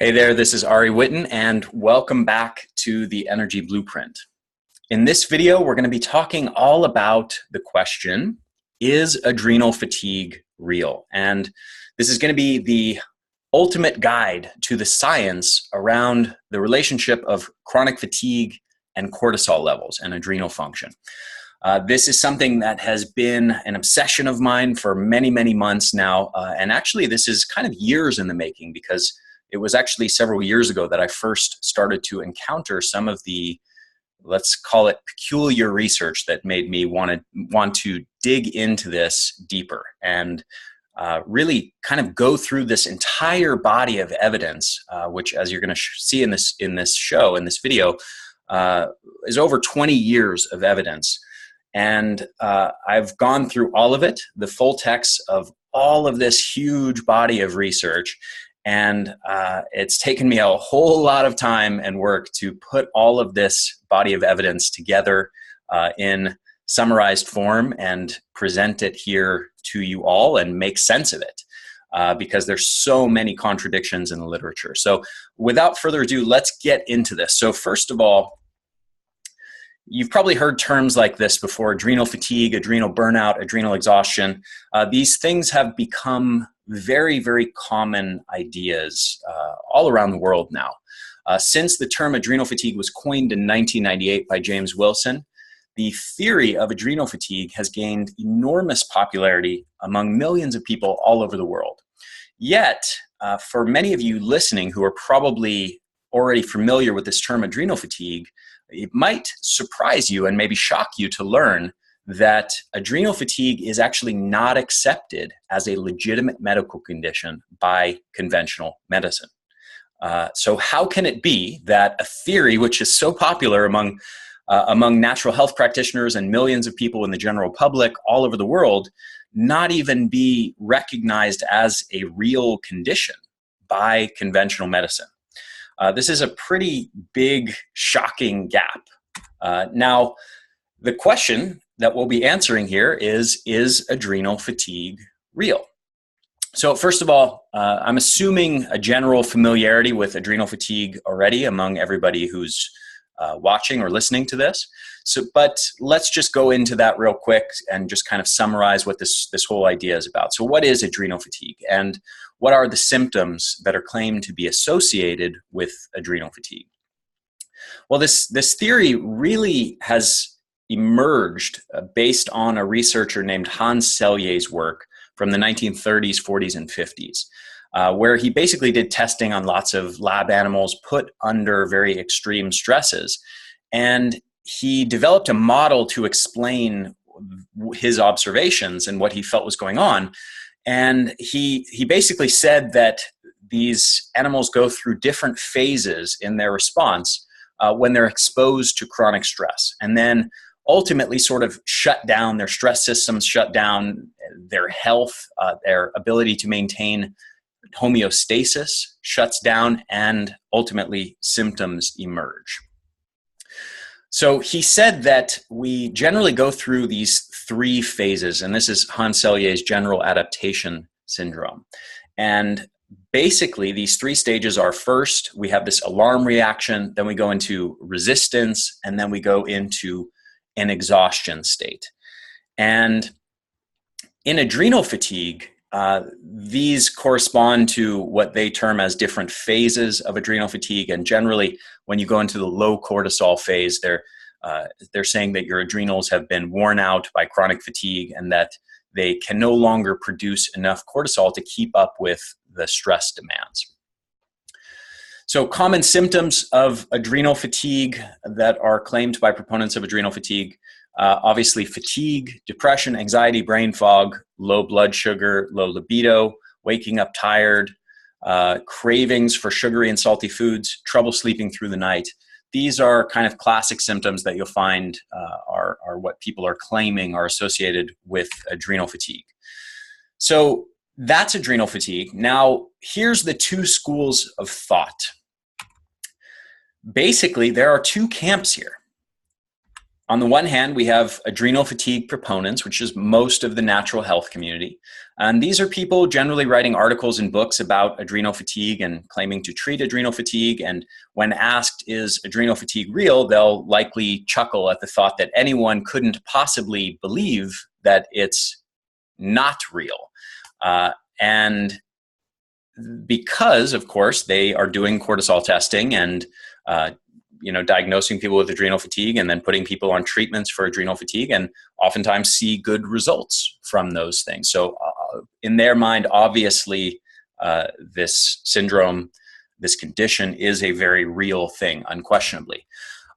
Hey there, this is Ari Whitten, and welcome back to the Energy Blueprint. In this video, we're going to be talking all about the question, is adrenal fatigue real? And this is going to be the ultimate guide to the science around the relationship of chronic fatigue and cortisol levels and adrenal function. This is something that has been an obsession of mine for many, many months now, and actually this is kind of years in the making, because it was actually several years ago that I first started to encounter some of the, let's call it, peculiar research that made me want to dig into this deeper and really kind of go through this entire body of evidence, which, as you're going to see in this video, is over 20 years of evidence. And I've gone through all of it, the full text of all of this huge body of research. And it's taken me a whole lot of time and work to put all of this body of evidence together in summarized form and present it here to you all and make sense of it, because there's so many contradictions in the literature. So without further ado, let's get into this. So first of all, you've probably heard terms like this before: adrenal fatigue, adrenal burnout, adrenal exhaustion. These things have become very, very common ideas all around the world now. Since the term adrenal fatigue was coined in 1998 by James Wilson, the theory of adrenal fatigue has gained enormous popularity among millions of people all over the world. Yet, for many of you listening who are probably already familiar with this term adrenal fatigue, it might surprise you and maybe shock you to learn that adrenal fatigue is actually not accepted as a legitimate medical condition by conventional medicine. So how can it be that a theory which is so popular among natural health practitioners and millions of people in the general public all over the world not even be recognized as a real condition by conventional medicine? This is a pretty big, shocking gap. Now, the question that we'll be answering here is adrenal fatigue real? So first of all, I'm assuming a general familiarity with adrenal fatigue already among everybody who's watching or listening to this. But let's just go into that real quick and just kind of summarize what this whole idea is about. So what is adrenal fatigue, and what are the symptoms that are claimed to be associated with adrenal fatigue? Well, this theory really has emerged based on a researcher named Hans Selye's work from the 1930s, 40s, and 50s, where he basically did testing on lots of lab animals put under very extreme stresses. And he developed a model to explain his observations and what he felt was going on. And he basically said that these animals go through different phases in their response when they're exposed to chronic stress, and then ultimately sort of shut down, their stress systems shut down, their health, their ability to maintain homeostasis shuts down, and ultimately symptoms emerge. So he said that we generally go through these three phases, and this is Hans Selye's general adaptation syndrome. And basically, these three stages are: first, we have this alarm reaction, then we go into resistance, and then we go into an exhaustion state. And in adrenal fatigue, these correspond to what they term as different phases of adrenal fatigue. And generally, when you go into the low cortisol phase, they're saying that your adrenals have been worn out by chronic fatigue and that they can no longer produce enough cortisol to keep up with the stress demands. So common symptoms of adrenal fatigue that are claimed by proponents of adrenal fatigue: obviously fatigue, depression, anxiety, brain fog, low blood sugar, low libido, waking up tired, cravings for sugary and salty foods, trouble sleeping through the night. These are kind of classic symptoms that you'll find are what people are claiming are associated with adrenal fatigue. So that's adrenal fatigue. Now, here's the two schools of thought. Basically, there are two camps here. On the one hand, we have adrenal fatigue proponents, which is most of the natural health community. And these are people generally writing articles and books about adrenal fatigue and claiming to treat adrenal fatigue. And when asked, is adrenal fatigue real, they'll likely chuckle at the thought that anyone couldn't possibly believe that it's not real. And because, of course, they are doing cortisol testing and diagnosing people with adrenal fatigue and then putting people on treatments for adrenal fatigue, and oftentimes see good results from those things. So in their mind, obviously, this syndrome, this condition is a very real thing, unquestionably.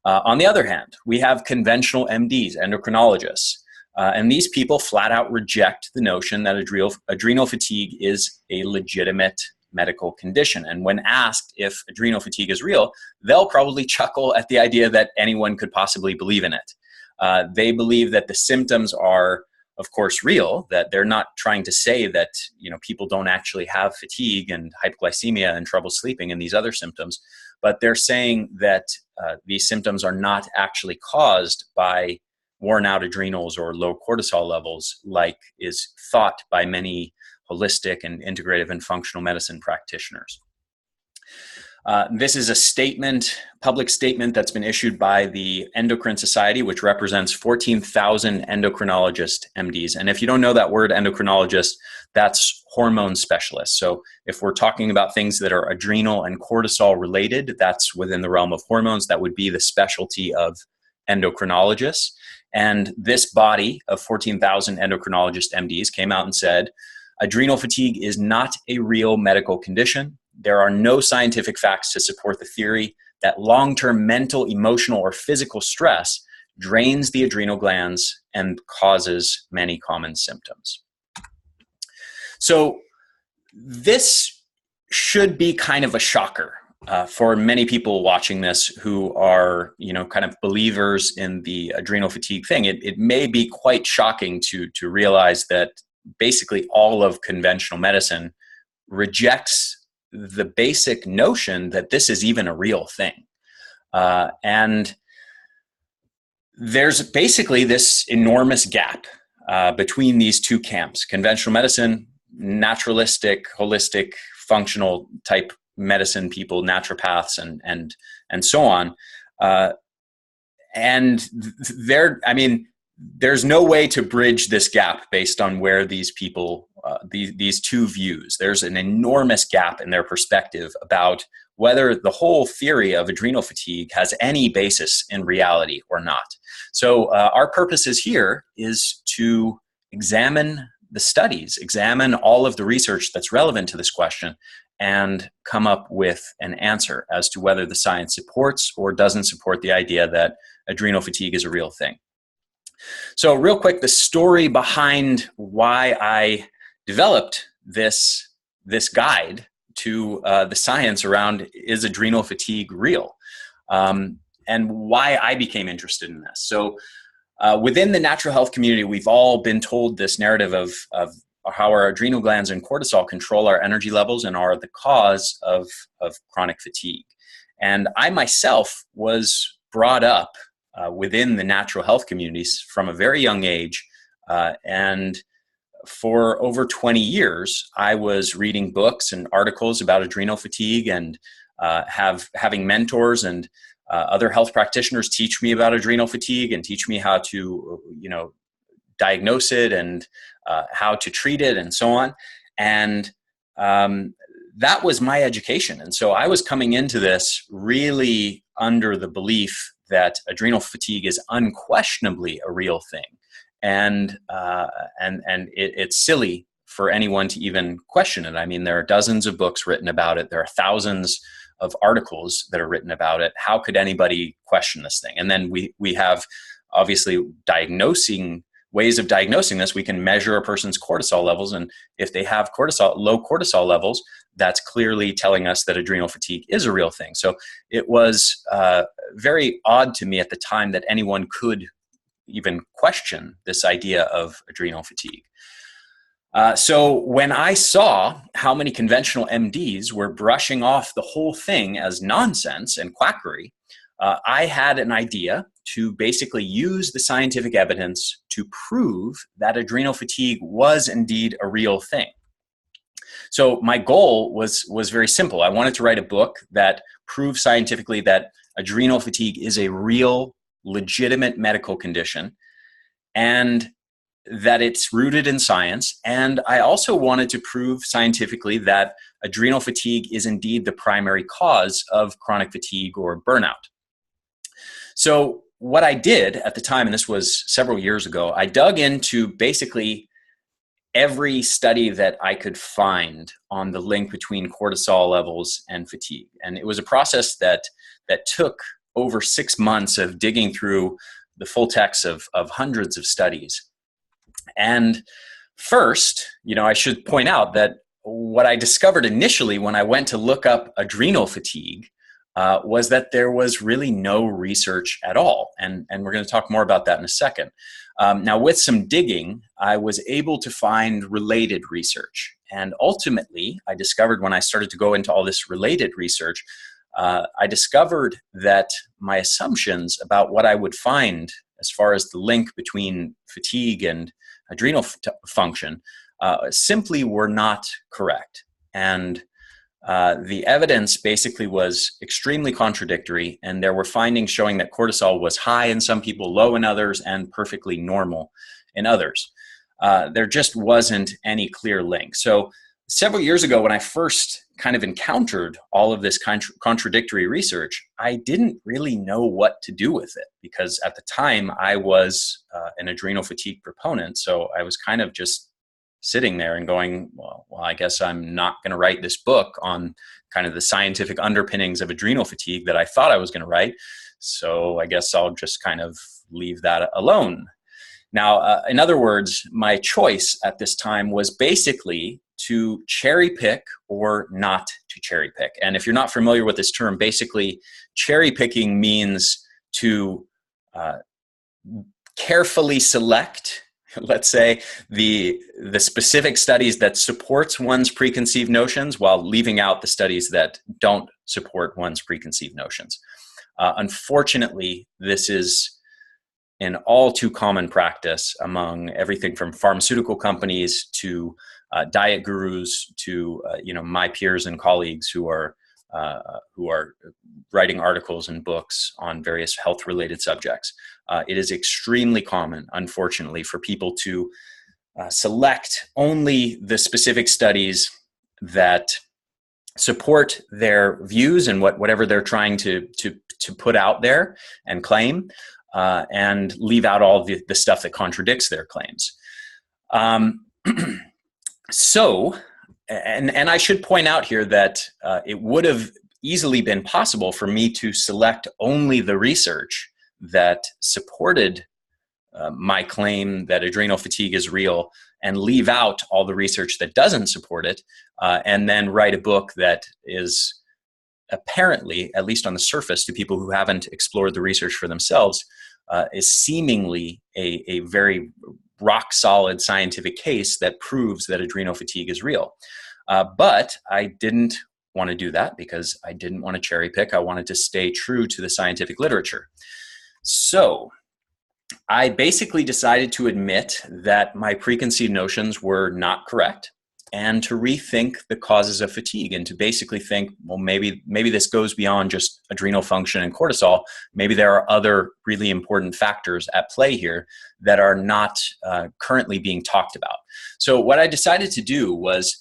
On the other hand, we have conventional MDs, endocrinologists, and these people flat out reject the notion that adrenal fatigue is a legitimate medical condition. And when asked if adrenal fatigue is real, they'll probably chuckle at the idea that anyone could possibly believe in it. They believe that the symptoms are, of course, real, that they're not trying to say that people don't actually have fatigue and hypoglycemia and trouble sleeping and these other symptoms, but they're saying that these symptoms are not actually caused by worn out adrenals or low cortisol levels like is thought by many holistic and integrative and functional medicine practitioners. This is a statement, public statement that's been issued by the Endocrine Society, which represents 14,000 endocrinologist MDs. And if you don't know that word endocrinologist, that's hormone specialist. So if we're talking about things that are adrenal and cortisol related, that's within the realm of hormones. That would be the specialty of endocrinologists. And this body of 14,000 endocrinologist MDs came out and said, adrenal fatigue is not a real medical condition. There are no scientific facts to support the theory that long-term mental, emotional, or physical stress drains the adrenal glands and causes many common symptoms. So this should be kind of a shocker for many people watching this who are, kind of believers in the adrenal fatigue thing. It may be quite shocking to realize that basically all of conventional medicine rejects the basic notion that this is even a real thing. And there's basically this enormous gap between these two camps: conventional medicine, naturalistic, holistic, functional type medicine people, naturopaths, and so on. And there's no way to bridge this gap based on where these people, these two views. There's an enormous gap in their perspective about whether the whole theory of adrenal fatigue has any basis in reality or not. So our purpose here is to examine the studies, examine all of the research that's relevant to this question, and come up with an answer as to whether the science supports or doesn't support the idea that adrenal fatigue is a real thing. So real quick, the story behind why I developed this guide to the science around is adrenal fatigue real, and why I became interested in this. So within the natural health community, we've all been told this narrative of how our adrenal glands and cortisol control our energy levels and are the cause of chronic fatigue. And I myself was brought up within the natural health communities from a very young age. And for over 20 years, I was reading books and articles about adrenal fatigue and having mentors and other health practitioners teach me about adrenal fatigue and teach me how to, diagnose it and how to treat it and so on. And that was my education. And so I was coming into this really under the belief that adrenal fatigue is unquestionably a real thing. And it's silly for anyone to even question it. I mean, there are dozens of books written about it. There are thousands of articles that are written about it. How could anybody question this thing? And then we have obviously ways of diagnosing this. We can measure a person's cortisol levels, and if they have low cortisol levels, that's clearly telling us that adrenal fatigue is a real thing. So it was very odd to me at the time that anyone could even question this idea of adrenal fatigue. So when I saw how many conventional MDs were brushing off the whole thing as nonsense and quackery, I had an idea to basically use the scientific evidence to prove that adrenal fatigue was indeed a real thing. So my goal was very simple. I wanted to write a book that proved scientifically that adrenal fatigue is a real, legitimate medical condition, and that it's rooted in science. And I also wanted to prove scientifically that adrenal fatigue is indeed the primary cause of chronic fatigue or burnout. So what I did at the time, and this was several years ago, I dug into basically every study that I could find on the link between cortisol levels and fatigue. And it was a process that took over 6 months of digging through the full text of hundreds of studies. And first, I should point out that what I discovered initially when I went to look up adrenal fatigue was that there was really no research at all. And we're going to talk more about that in a second. Now, with some digging, I was able to find related research. And ultimately, I discovered when I started to go into all this related research, I discovered that my assumptions about what I would find as far as the link between fatigue and adrenal function simply were not correct. And the evidence basically was extremely contradictory, and there were findings showing that cortisol was high in some people, low in others, and perfectly normal in others. There just wasn't any clear link. So several years ago, when I first kind of encountered all of this contradictory research, I didn't really know what to do with it, because at the time I was an adrenal fatigue proponent. So I was kind of just sitting there and going, well, I guess I'm not going to write this book on kind of the scientific underpinnings of adrenal fatigue that I thought I was going to write. So I guess I'll just kind of leave that alone. Now, in other words, my choice at this time was basically to cherry pick or not to cherry pick. And if you're not familiar with this term, basically cherry picking means to carefully select, let's say, the specific studies that supports one's preconceived notions while leaving out the studies that don't support one's preconceived notions. Unfortunately, this is an all too common practice among everything from pharmaceutical companies to diet gurus to my peers and colleagues who are writing articles and books on various health-related subjects. It is extremely common, unfortunately, for people to select only the specific studies that support their views and whatever they're trying to put out there and claim, and leave out all the stuff that contradicts their claims. So, and I should point out here that it would have easily been possible for me to select only the research that supported my claim that adrenal fatigue is real and leave out all the research that doesn't support it, and then write a book that is apparently, at least on the surface to people who haven't explored the research for themselves, is seemingly a very rock solid scientific case that proves that adrenal fatigue is real. But I didn't want to do that because I didn't want to cherry pick. I wanted to stay true to the scientific literature. So I basically decided to admit that my preconceived notions were not correct, and to rethink the causes of fatigue, and to basically think, well, maybe this goes beyond just adrenal function and cortisol. Maybe there are other really important factors at play here that are not currently being talked about. So what I decided to do was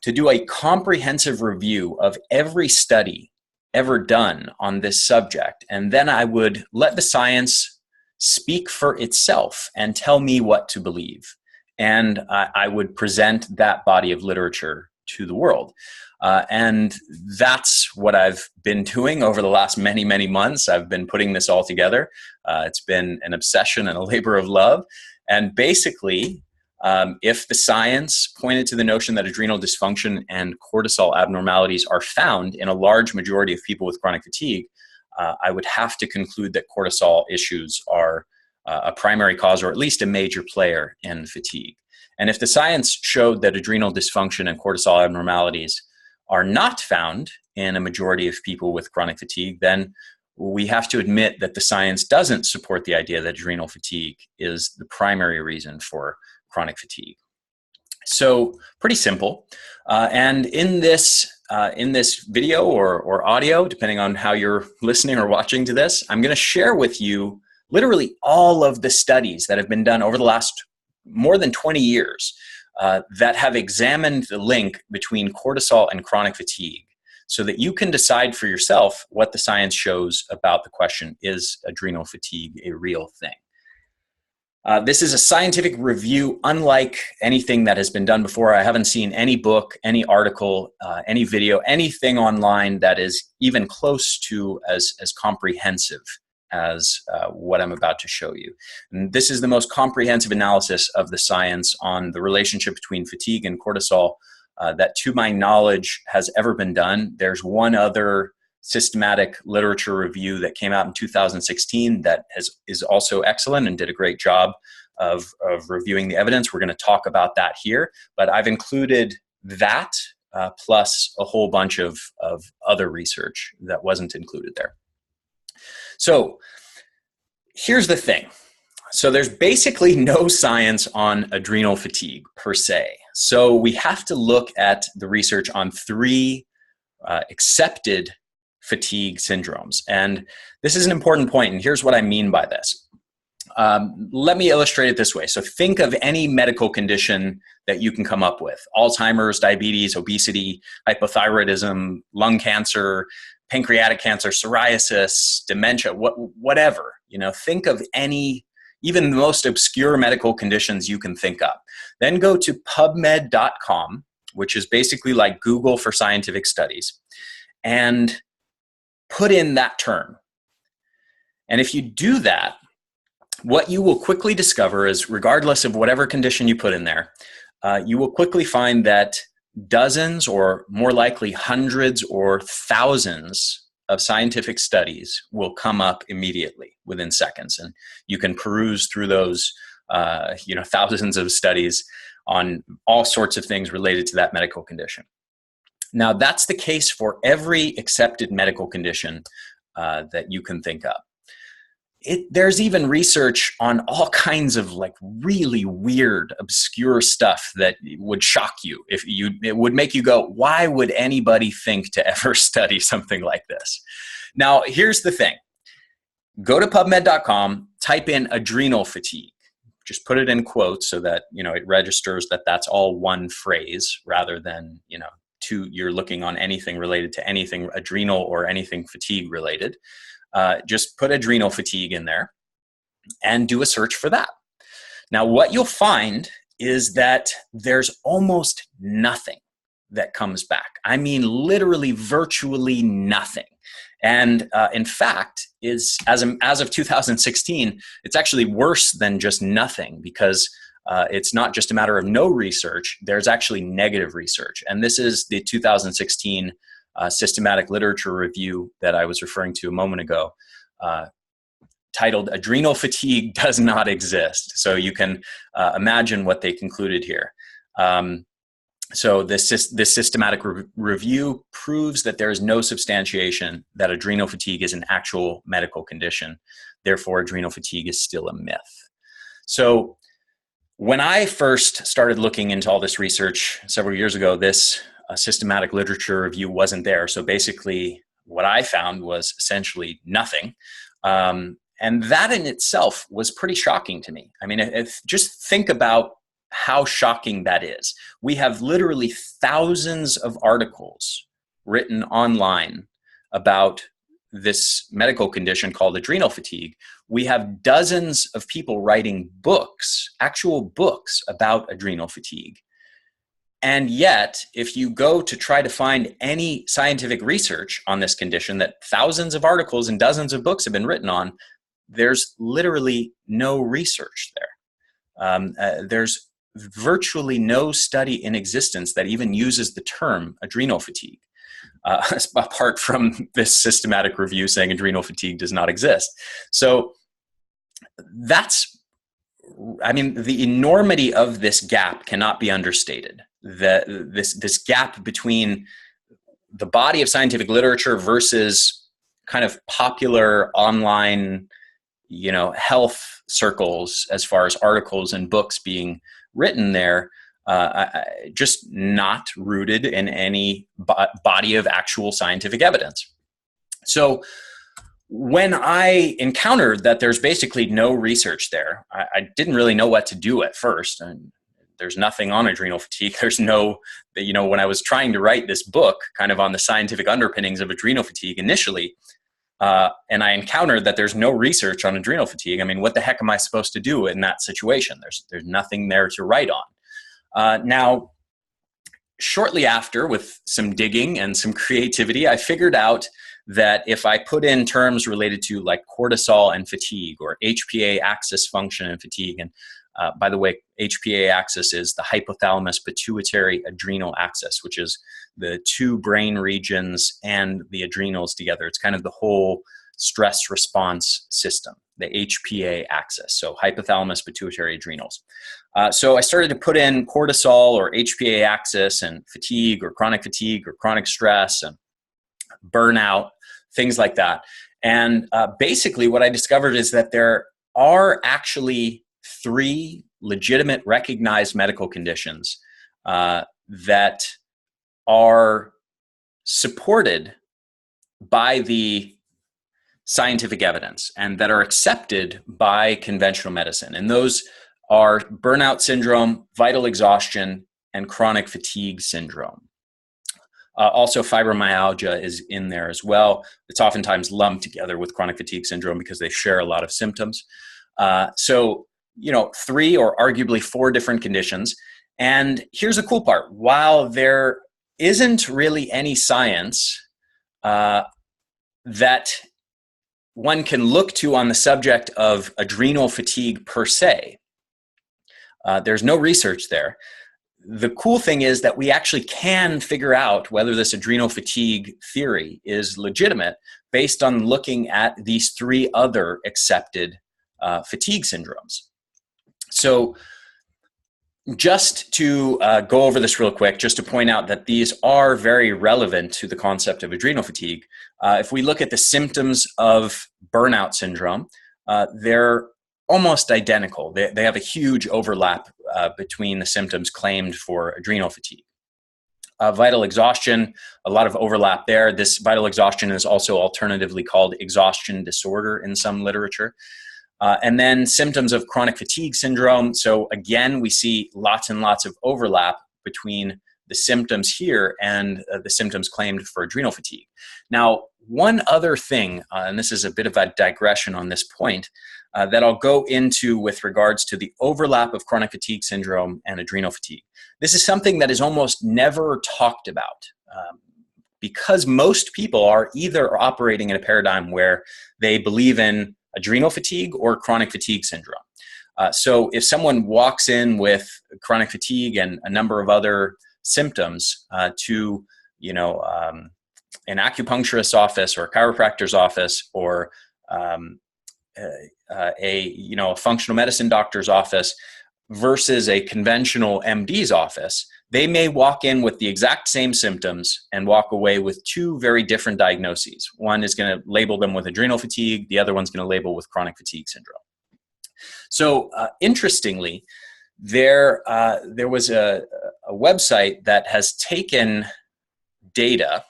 to do a comprehensive review of every study ever done on this subject, and then I would let the science speak for itself and tell me what to believe. And I would present that body of literature to the world. And that's what I've been doing over the last many, many months. I've been putting this all together. It's been an obsession and a labor of love. And basically, if the science pointed to the notion that adrenal dysfunction and cortisol abnormalities are found in a large majority of people with chronic fatigue, I would have to conclude that cortisol issues are a primary cause, or at least a major player in fatigue. And if the science showed that adrenal dysfunction and cortisol abnormalities are not found in a majority of people with chronic fatigue, then we have to admit that the science doesn't support the idea that adrenal fatigue is the primary reason for chronic fatigue. So pretty simple. And in this video or audio, depending on how you're listening or watching to this, I'm going to share with you literally all of the studies that have been done over the last more than 20 years that have examined the link between cortisol and chronic fatigue, so that you can decide for yourself what the science shows about the question, is adrenal fatigue a real thing? This is a scientific review unlike anything that has been done before. I haven't seen any book, any article, any video, anything online that is even close to as comprehensive as what I'm about to show you. And this is the most comprehensive analysis of the science on the relationship between fatigue and cortisol that, to my knowledge, has ever been done. There's one other systematic literature review that came out in 2016 that is also excellent and did a great job of reviewing the evidence. We're going to talk about that here, but I've included that plus a whole bunch of other research that wasn't included there. So here's the thing. So there's basically no science on adrenal fatigue per se. So we have to look at the research on three accepted fatigue syndromes. And this is an important point, and here's what I mean by this. Let me illustrate it this way. So think of any medical condition that you can come up with: Alzheimer's, diabetes, obesity, hypothyroidism, lung cancer, pancreatic cancer, psoriasis, dementia, whatever. Think of any, even the most obscure medical conditions you can think of. Then go to PubMed.com, which is basically like Google for scientific studies, and put in that term. And if you do that, what you will quickly discover is, regardless of whatever condition you put in there, you will quickly find that dozens, or more likely hundreds or thousands, of scientific studies will come up immediately within seconds. And you can peruse through those thousands of studies on all sorts of things related to that medical condition. Now, that's the case for every accepted medical condition that you can think of. There's even research on all kinds of really weird, obscure stuff that would shock you. It would make you go, why would anybody think to ever study something like this? Now, here's the thing. Go to PubMed.com, type in adrenal fatigue. Just put it in quotes so that it registers that that's all one phrase, rather than you're looking on anything related to anything adrenal or anything fatigue related. Just put adrenal fatigue in there and do a search for that. Now, what you'll find is that there's almost nothing that comes back. I mean, literally virtually nothing. And in fact, as of 2016, it's actually worse than just nothing, because it's not just a matter of no research, there's actually negative research. And this is the 2016 systematic literature review that I was referring to a moment ago, titled Adrenal Fatigue Does Not Exist. So you can imagine what they concluded here. So this systematic review proves that there is no substantiation that adrenal fatigue is an actual medical condition. Therefore, adrenal fatigue is still a myth. So when I first started looking into all this research several years ago, this systematic literature review wasn't there. So basically what I found was essentially nothing. And that in itself was pretty shocking to me. I mean, just think about how shocking that is. We have literally thousands of articles written online about this medical condition called adrenal fatigue. We have dozens of people writing books, actual books about adrenal fatigue. And yet, if you go to try to find any scientific research on this condition that thousands of articles and dozens of books have been written on, there's literally no research there. There's virtually no study in existence that even uses the term adrenal fatigue, apart from this systematic review saying adrenal fatigue does not exist. So that's, I mean, the enormity of this gap cannot be understated. This gap between the body of scientific literature versus kind of popular online, health circles as far as articles and books being written there, just not rooted in any body of actual scientific evidence. So when I encountered that there's basically no research there, I didn't really know what to do at first. And there's nothing on adrenal fatigue. There's no, when I was trying to write this book kind of on the scientific underpinnings of adrenal fatigue initially, and I encountered that there's no research on adrenal fatigue. I mean, what the heck am I supposed to do in that situation? There's nothing there to write on. Now, shortly after, with some digging and some creativity, I figured out that if I put in terms related to like cortisol and fatigue, or HPA axis function and fatigue, and by the way, HPA axis is the hypothalamus-pituitary-adrenal axis, which is the two brain regions and the adrenals together. It's kind of the whole stress response system, the HPA axis, so hypothalamus-pituitary-adrenals. So I started to put in cortisol or HPA axis and fatigue or chronic stress and burnout, things like that. And basically what I discovered is that there are actually 3 legitimate recognized medical conditions that are supported by the scientific evidence and that are accepted by conventional medicine. And those are burnout syndrome, vital exhaustion, and chronic fatigue syndrome. Also, fibromyalgia is in there as well. It's oftentimes lumped together with chronic fatigue syndrome because they share a lot of symptoms. So 3 or arguably 4 different conditions. And here's the cool part. While there isn't really any science that one can look to on the subject of adrenal fatigue per se, there's no research there. The cool thing is that we actually can figure out whether this adrenal fatigue theory is legitimate based on looking at these 3 other accepted fatigue syndromes. So just to go over this real quick, just to point out that these are very relevant to the concept of adrenal fatigue. If we look at the symptoms of burnout syndrome, they're almost identical. They have a huge overlap between the symptoms claimed for adrenal fatigue. Vital exhaustion, a lot of overlap there. This vital exhaustion is also alternatively called exhaustion disorder in some literature. And then symptoms of chronic fatigue syndrome. So again, we see lots and lots of overlap between the symptoms here and the symptoms claimed for adrenal fatigue. Now, one other thing, and this is a bit of a digression on this point, that I'll go into with regards to the overlap of chronic fatigue syndrome and adrenal fatigue. This is something that is almost never talked about because most people are either operating in a paradigm where they believe in adrenal fatigue or chronic fatigue syndrome. So if someone walks in with chronic fatigue and a number of other symptoms to an acupuncturist's office or a chiropractor's office or a functional medicine doctor's office versus a conventional MD's office, they may walk in with the exact same symptoms and walk away with 2 very different diagnoses. One is going to label them with adrenal fatigue. The other one's going to label with chronic fatigue syndrome. So interestingly, there was a website that has taken data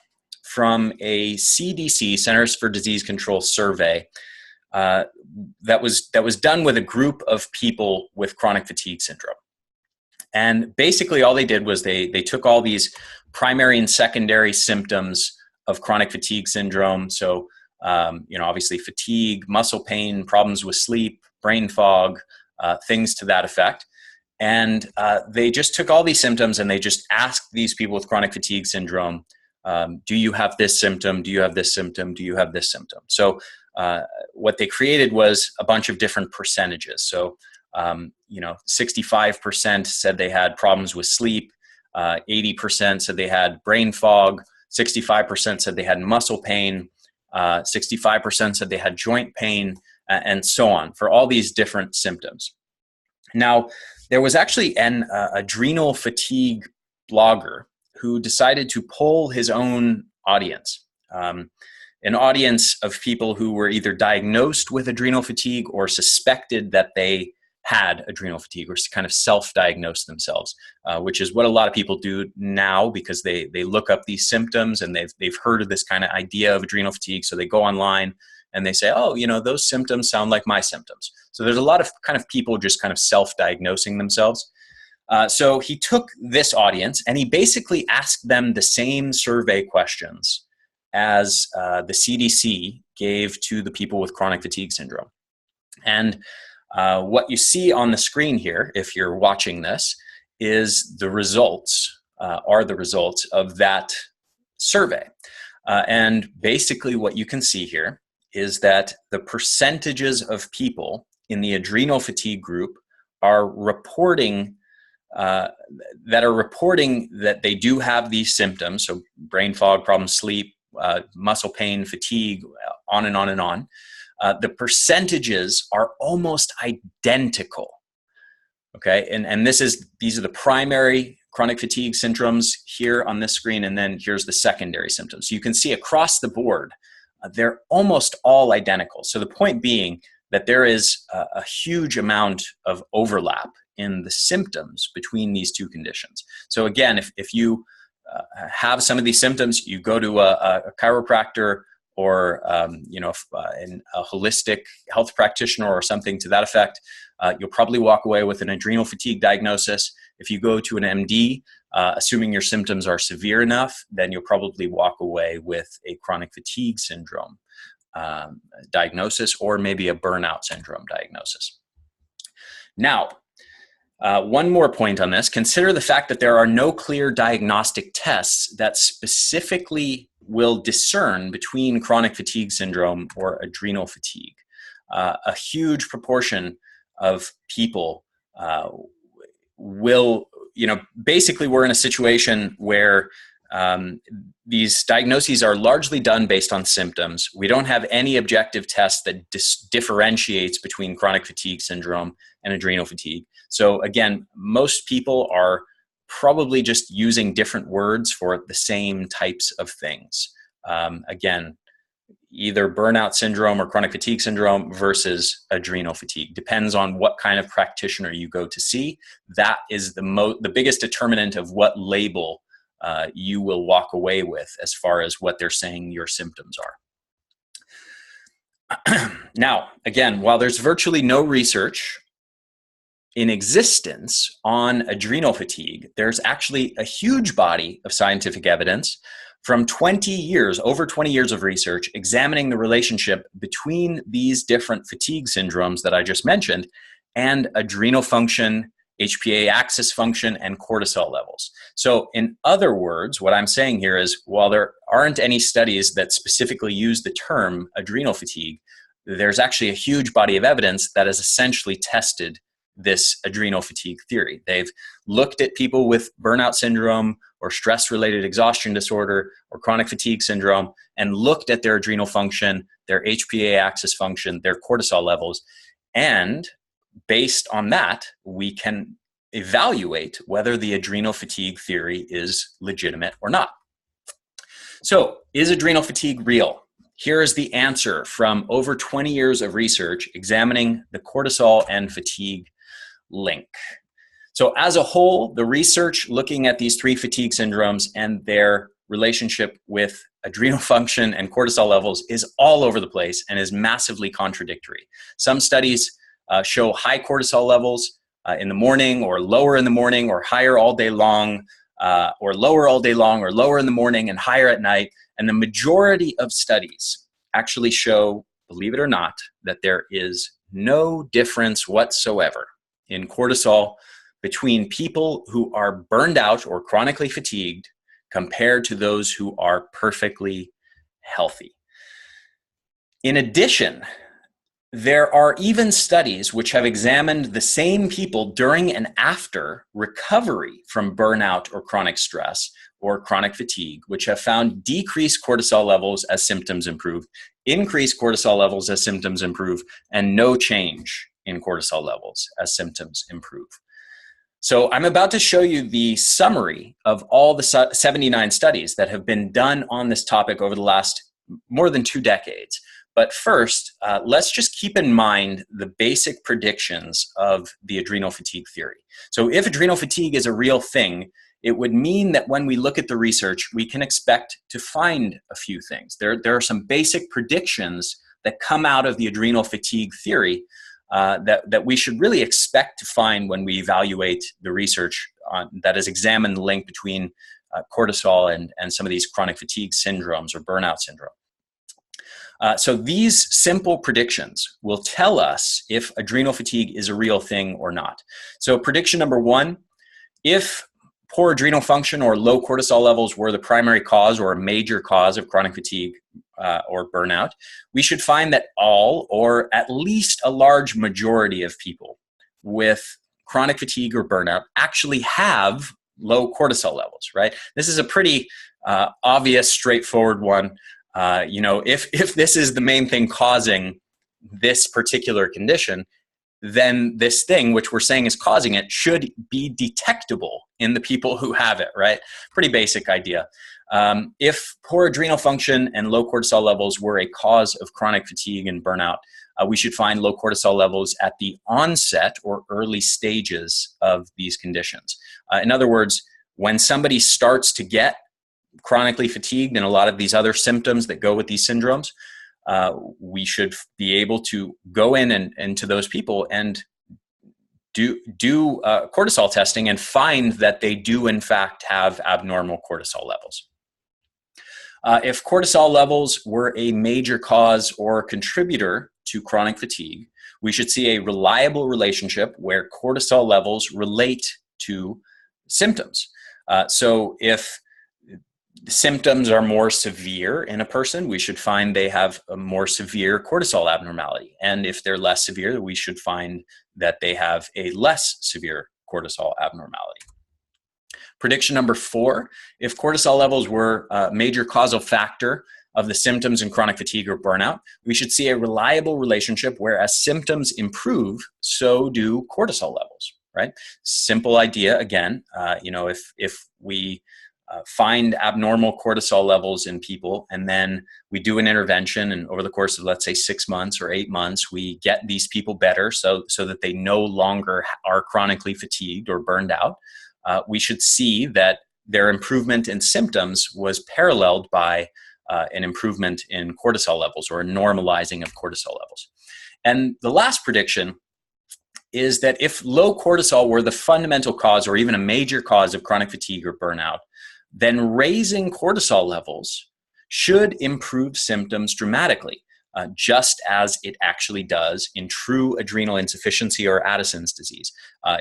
from a CDC, Centers for Disease Control survey that was done with a group of people with chronic fatigue syndrome. And basically all they did was they took all these primary and secondary symptoms of chronic fatigue syndrome. So, obviously fatigue, muscle pain, problems with sleep, brain fog, things to that effect. And they just took all these symptoms and they just asked these people with chronic fatigue syndrome, do you have this symptom? Do you have this symptom? Do you have this symptom? So what they created was a bunch of different percentages. So, 65% said they had problems with sleep, 80% said they had brain fog, 65% said they had muscle pain, 65% said they had joint pain, and so on, for all these different symptoms. Now, there was actually an adrenal fatigue blogger who decided to poll his own audience. an audience of people who were either diagnosed with adrenal fatigue or suspected that they had adrenal fatigue, or kind of self-diagnose themselves, which is what a lot of people do now, because they look up these symptoms and they've heard of this kind of idea of adrenal fatigue. So they go online and they say, oh, those symptoms sound like my symptoms. So there's a lot of kind of people just kind of self-diagnosing themselves. So he took this audience and he basically asked them the same survey questions as the CDC gave to the people with chronic fatigue syndrome. And what you see on the screen here, if you're watching this, is the results, of that survey. And basically what you can see here is that the percentages of people in the adrenal fatigue group are reporting that they do have these symptoms, so brain fog, problems, sleep, muscle pain, fatigue, on and on and on. The percentages are almost identical. Okay, and these are the primary chronic fatigue symptoms here on this screen, and then here's the secondary symptoms. So you can see across the board, they're almost all identical. So the point being that there is a huge amount of overlap in the symptoms between these two conditions. So again, if you have some of these symptoms, you go to a chiropractor or a holistic health practitioner or something to that effect, you'll probably walk away with an adrenal fatigue diagnosis. If you go to an MD, assuming your symptoms are severe enough, then you'll probably walk away with a chronic fatigue syndrome diagnosis, or maybe a burnout syndrome diagnosis. Now, one more point on this. Consider the fact that there are no clear diagnostic tests that specifically will discern between chronic fatigue syndrome or adrenal fatigue. A huge proportion of people basically we're in a situation where these diagnoses are largely done based on symptoms. We don't have any objective test that differentiates between chronic fatigue syndrome and adrenal fatigue. So again, most people are probably just using different words for the same types of things. Again, either burnout syndrome or chronic fatigue syndrome versus adrenal fatigue. Depends on what kind of practitioner you go to see. That is the biggest determinant of what label you will walk away with as far as what they're saying your symptoms are. Now, again, while there's virtually no research in existence on adrenal fatigue, there's actually a huge body of scientific evidence from over 20 years of research examining the relationship between these different fatigue syndromes that I just mentioned and adrenal function, HPA axis function, and cortisol levels. So in other words, what I'm saying here is, while there aren't any studies that specifically use the term adrenal fatigue, there's actually a huge body of evidence that has essentially tested this adrenal fatigue theory. They've looked at people with burnout syndrome or stress-related exhaustion disorder or chronic fatigue syndrome and looked at their adrenal function, their HPA axis function, their cortisol levels, and based on that, we can evaluate whether the adrenal fatigue theory is legitimate or not. So, is adrenal fatigue real? Here is the answer from over 20 years of research examining the cortisol and fatigue link. So as a whole, the research looking at these three fatigue syndromes and their relationship with adrenal function and cortisol levels is all over the place and is massively contradictory. Some studies show high cortisol levels in the morning, or lower in the morning, or higher all day long, or lower all day long, or lower in the morning and higher at night. And the majority of studies actually show, believe it or not, that there is no difference whatsoever in cortisol between people who are burned out or chronically fatigued compared to those who are perfectly healthy. In addition, there are even studies which have examined the same people during and after recovery from burnout or chronic stress or chronic fatigue, which have found decreased cortisol levels as symptoms improve, increased cortisol levels as symptoms improve, and no change in cortisol levels as symptoms improve. So I'm about to show you the summary of all the 79 studies that have been done on this topic over the last more than 2 decades. But first, let's just keep in mind the basic predictions of the adrenal fatigue theory. So if adrenal fatigue is a real thing, it would mean that when we look at the research, we can expect to find a few things. There are some basic predictions that come out of the adrenal fatigue theory that we should really expect to find when we evaluate the research that has examined the link between cortisol and some of these chronic fatigue syndromes or burnout syndrome. So these simple predictions will tell us if adrenal fatigue is a real thing or not. So prediction number 1, if poor adrenal function or low cortisol levels were the primary cause or a major cause of chronic fatigue or burnout, we should find that all or at least a large majority of people with chronic fatigue or burnout actually have low cortisol levels, right? This is a pretty obvious, straightforward one. If this is the main thing causing this particular condition, then this thing, which we're saying is causing it, should be detectable in the people who have it, right? Pretty basic idea. If poor adrenal function and low cortisol levels were a cause of chronic fatigue and burnout, we should find low cortisol levels at the onset or early stages of these conditions. In other words, when somebody starts to get chronically fatigued and a lot of these other symptoms that go with these syndromes, we should be able to go in and to those people and do cortisol testing and find that they do in fact have abnormal cortisol levels. If cortisol levels were a major cause or contributor to chronic fatigue, we should see a reliable relationship where cortisol levels relate to symptoms. So if the symptoms are more severe in a person, we should find they have a more severe cortisol abnormality. And if they're less severe, we should find that they have a less severe cortisol abnormality. Prediction number 4, if cortisol levels were a major causal factor of the symptoms in chronic fatigue or burnout, we should see a reliable relationship where as symptoms improve, so do cortisol levels, right? Simple idea again. If we find abnormal cortisol levels in people and then we do an intervention, and over the course of, let's say, 6 months or 8 months, we get these people better so that they no longer are chronically fatigued or burned out, we should see that their improvement in symptoms was paralleled by an improvement in cortisol levels or a normalizing of cortisol levels. And the last prediction is that if low cortisol were the fundamental cause or even a major cause of chronic fatigue or burnout, then raising cortisol levels should improve symptoms dramatically, just as it actually does in true adrenal insufficiency or Addison's disease.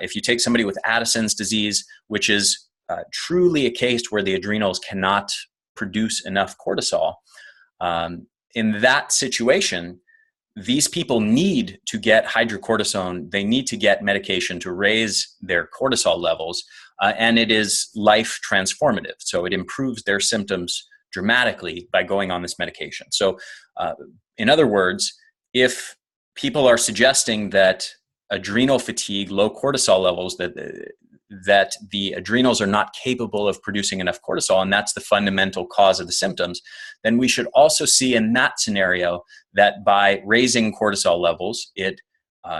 If you take somebody with Addison's disease, which is truly a case where the adrenals cannot produce enough cortisol, in that situation, these people need to get hydrocortisone. They need to get medication to raise their cortisol levels, and it is life transformative. So it improves their symptoms dramatically by going on this medication. So in other words, if people are suggesting that adrenal fatigue, low cortisol levels, that the adrenals are not capable of producing enough cortisol, and that's the fundamental cause of the symptoms, then we should also see in that scenario that by raising cortisol levels, it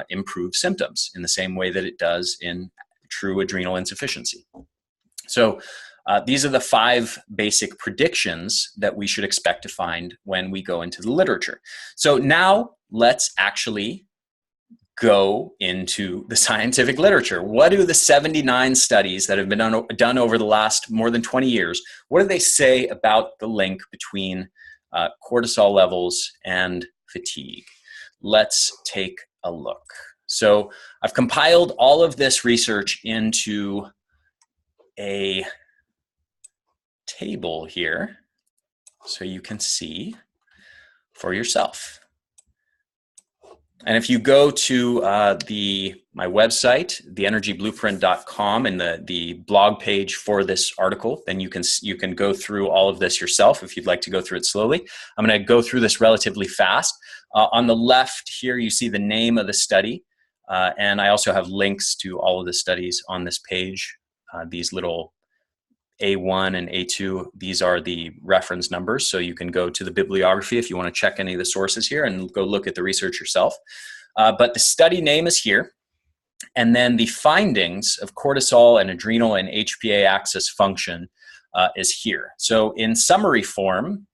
improves symptoms in the same way that it does in true adrenal insufficiency. So these are the 5 basic predictions that we should expect to find when we go into the literature. So now let's actually go into the scientific literature. What do the 79 studies that have been done over the last more than 20 years, what do they say about the link between cortisol levels and fatigue? Let's take a look. So I've compiled all of this research into a table here so you can see for yourself. And if you go to my website, theenergyblueprint.com, and the blog page for this article, then you can go through all of this yourself if you'd like to go through it slowly. I'm going to go through this relatively fast. On the left here, you see the name of the study, and I also have links to all of the studies on this page. These little A1 and A2, these are the reference numbers. So you can go to the bibliography if you want to check any of the sources here and go look at the research yourself. But the study name is here. And then the findings of cortisol and adrenal and HPA axis function is here. So in summary form,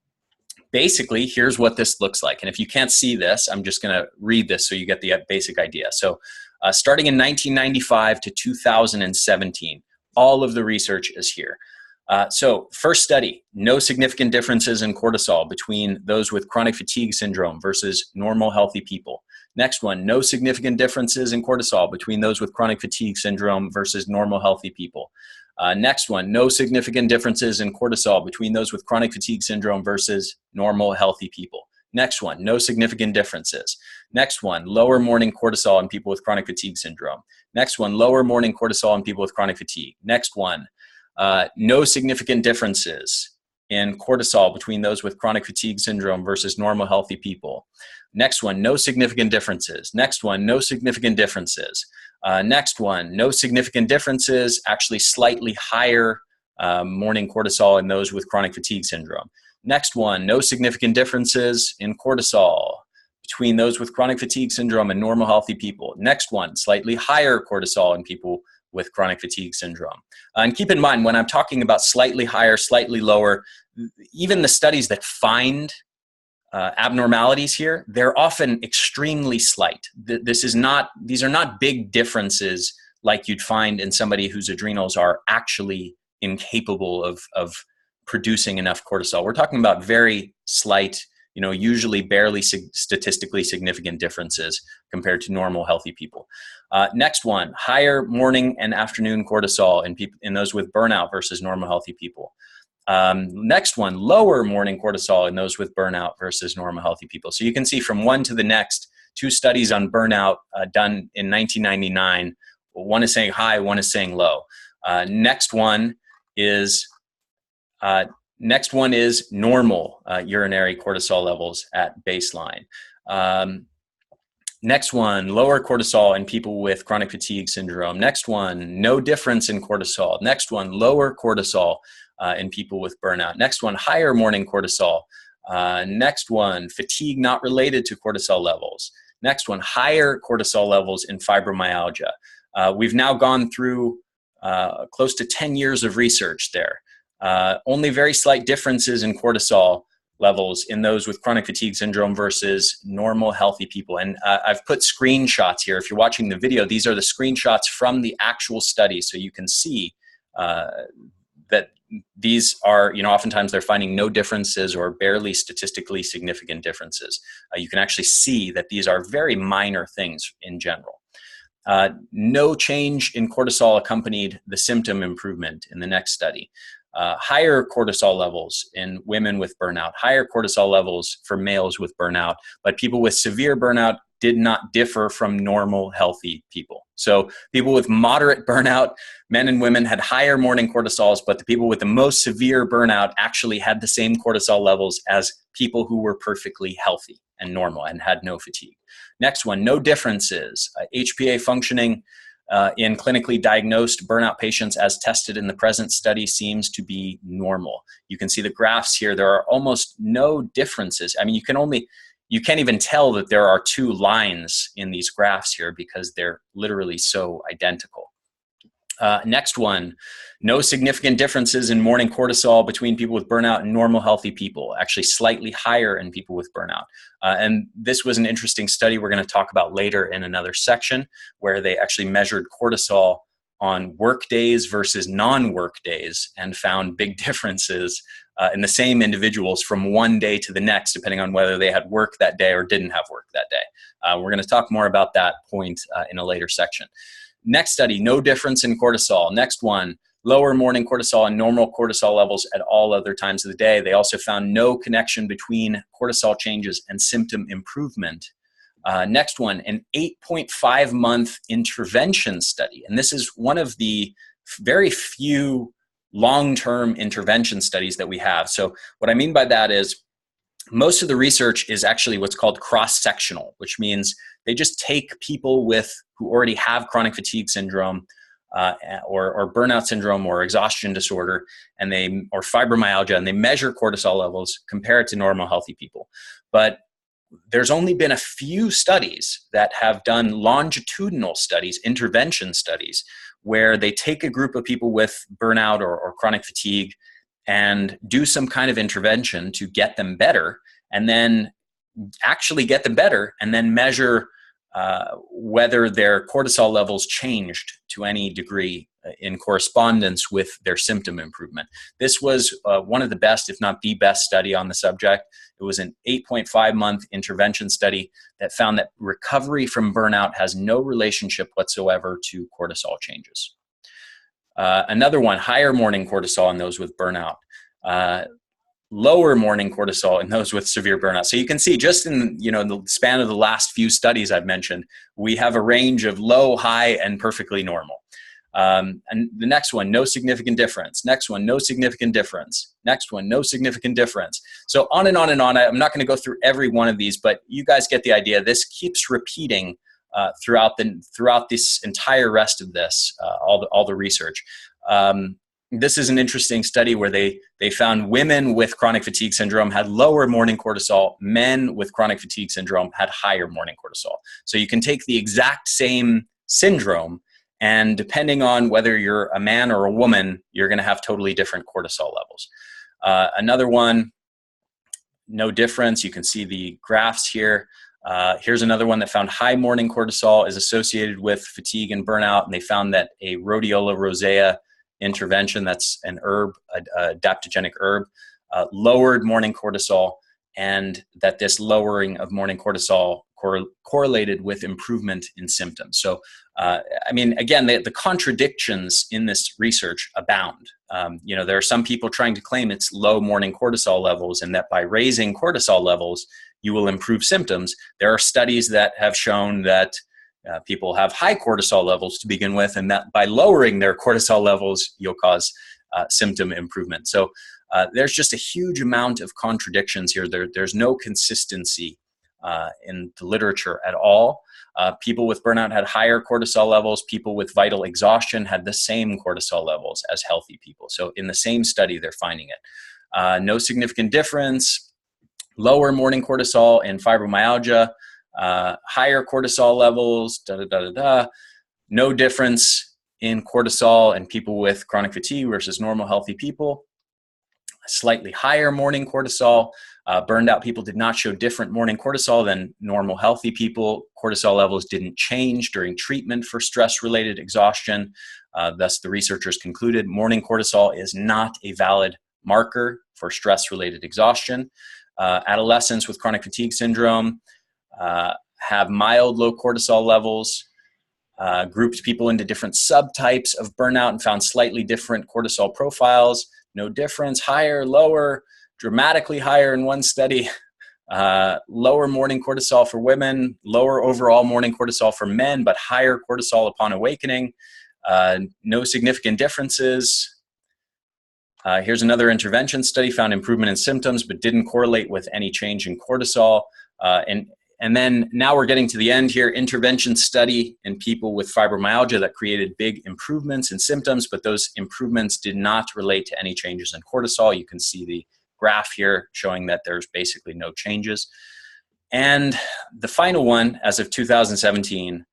basically, here's what this looks like. And if you can't see this, I'm just going to read this so you get the basic idea. So starting in 1995 to 2017, all of the research is here. So first study, no significant differences in cortisol between those with chronic fatigue syndrome versus normal healthy people. Next one, no significant differences in cortisol between those with chronic fatigue syndrome versus normal healthy people. Next one, no significant differences in cortisol between those with chronic fatigue syndrome versus normal healthy people. Next one, no significant differences. Next one, lower morning cortisol in people with chronic fatigue syndrome. Next one, lower morning cortisol in people with chronic fatigue. Next one, no significant differences in cortisol between those with chronic fatigue syndrome versus normal healthy people. Next one, no significant differences. Next one, no significant differences. Next one, no significant differences, actually slightly higher morning cortisol in those with chronic fatigue syndrome. Next one, no significant differences in cortisol between those with chronic fatigue syndrome and normal healthy people. Next one, slightly higher cortisol in people with chronic fatigue syndrome. And keep in mind, when I'm talking about slightly higher, slightly lower, even the studies that find abnormalities here, they're often extremely slight. These are not big differences like you'd find in somebody whose adrenals are actually incapable of producing enough cortisol. We're talking about very slight, usually barely statistically significant differences compared to normal healthy people. Next one, higher morning and afternoon cortisol in those with burnout versus normal healthy people. Next one, lower morning cortisol in those with burnout versus normal healthy people. So you can see from one to the next, 2 studies on burnout done in 1999. One is saying high, one is saying low. Next one is normal urinary cortisol levels at baseline. Next one, lower cortisol in people with chronic fatigue syndrome. Next one, no difference in cortisol. Next one, lower cortisol in people with burnout. Next one, higher morning cortisol. Next one, fatigue not related to cortisol levels. Next one, higher cortisol levels in fibromyalgia. We've now gone through close to 10 years of research there. Only very slight differences in cortisol levels in those with chronic fatigue syndrome versus normal healthy people. And I've put screenshots here. If you're watching the video, these are the screenshots from the actual study. So you can see that these are, oftentimes they're finding no differences or barely statistically significant differences. You can actually see that these are very minor things in general. No change in cortisol accompanied the symptom improvement in the next study. Higher cortisol levels in women with burnout, higher cortisol levels for males with burnout, but people with severe burnout did not differ from normal healthy people. So people with moderate burnout, men and women, had higher morning cortisols, but the people with the most severe burnout actually had the same cortisol levels as people who were perfectly healthy and normal and had no fatigue. Next one, no differences. HPA functioning in clinically diagnosed burnout patients as tested in the present study seems to be normal. You can see the graphs here. There are almost no differences. I mean, you can't even tell that there are 2 lines in these graphs here because they're literally so identical. Next one, no significant differences in morning cortisol between people with burnout and normal healthy people, actually slightly higher in people with burnout. And this was an interesting study we're going to talk about later in another section where they actually measured cortisol on work days versus non-work days and found big differences in the same individuals from one day to the next, depending on whether they had work that day or didn't have work that day. We're going to talk more about that point in a later section. Next study, no difference in cortisol. Next one, lower morning cortisol and normal cortisol levels at all other times of the day. They also found no connection between cortisol changes and symptom improvement. Next one, an 8.5-month intervention study. And this is one of the very few long-term intervention studies that we have. So what I mean by that is most of the research is actually what's called cross-sectional, which means they just take people who already have chronic fatigue syndrome, or burnout syndrome or exhaustion disorder, or fibromyalgia, and they measure cortisol levels, compare it to normal healthy people. But there's only been a few studies that have done longitudinal studies, intervention studies, where they take a group of people with burnout or chronic fatigue and do some kind of intervention to get them better, and then actually get them better, and then measure whether their cortisol levels changed to any degree in correspondence with their symptom improvement. This was one of the best, if not the best, study on the subject. It was an 8.5-month intervention study that found that recovery from burnout has no relationship whatsoever to cortisol changes. Another one, higher morning cortisol in those with burnout. Lower morning cortisol in those with severe burnout. So you can see just in the span of the last few studies I've mentioned, we have a range of low, high, and perfectly normal. And the next one, no significant difference. Next one, no significant difference. Next one, no significant difference. So on and on and on. I'm not going to go through every one of these, but you guys get the idea. This keeps repeating throughout this entire rest of this, all the research. This is an interesting study where they found women with chronic fatigue syndrome had lower morning cortisol. Men with chronic fatigue syndrome had higher morning cortisol. So you can take the exact same syndrome, and depending on whether you're a man or a woman, you're going to have totally different cortisol levels. Another one, no difference. You can see the graphs here. Here's another one that found high morning cortisol is associated with fatigue and burnout, and they found that a rhodiola rosea intervention, that's an herb, adaptogenic herb, lowered morning cortisol, and that this lowering of morning cortisol correlated with improvement in symptoms. So, again, the contradictions in this research abound. There are some people trying to claim it's low morning cortisol levels, and that by raising cortisol levels, you will improve symptoms. There are studies that have shown that people have high cortisol levels to begin with, and that by lowering their cortisol levels, you'll cause symptom improvement. So there's just a huge amount of contradictions here. There's no consistency in the literature at all. People with burnout had higher cortisol levels. People with vital exhaustion had the same cortisol levels as healthy people. So in the same study, they're finding it. No significant difference. Lower morning cortisol in fibromyalgia. Higher cortisol levels, no difference in cortisol in people with chronic fatigue versus normal healthy people. Slightly higher morning cortisol. Burned out people did not show different morning cortisol than normal healthy people. Cortisol levels didn't change during treatment for stress-related exhaustion. Thus, the researchers concluded morning cortisol is not a valid marker for stress-related exhaustion. Adolescents with chronic fatigue syndrome have mild low cortisol levels, grouped people into different subtypes of burnout and found slightly different cortisol profiles. No difference, higher, lower, dramatically higher in one study. Lower morning cortisol for women, lower overall morning cortisol for men, but higher cortisol upon awakening. No significant differences. Here's another intervention study, found improvement in symptoms, but didn't correlate with any change in cortisol. And then now we're getting to the end here, intervention study in people with fibromyalgia that created big improvements in symptoms, but those improvements did not relate to any changes in cortisol. You can see the graph here showing that there's basically no changes. And the final one, as of 2017,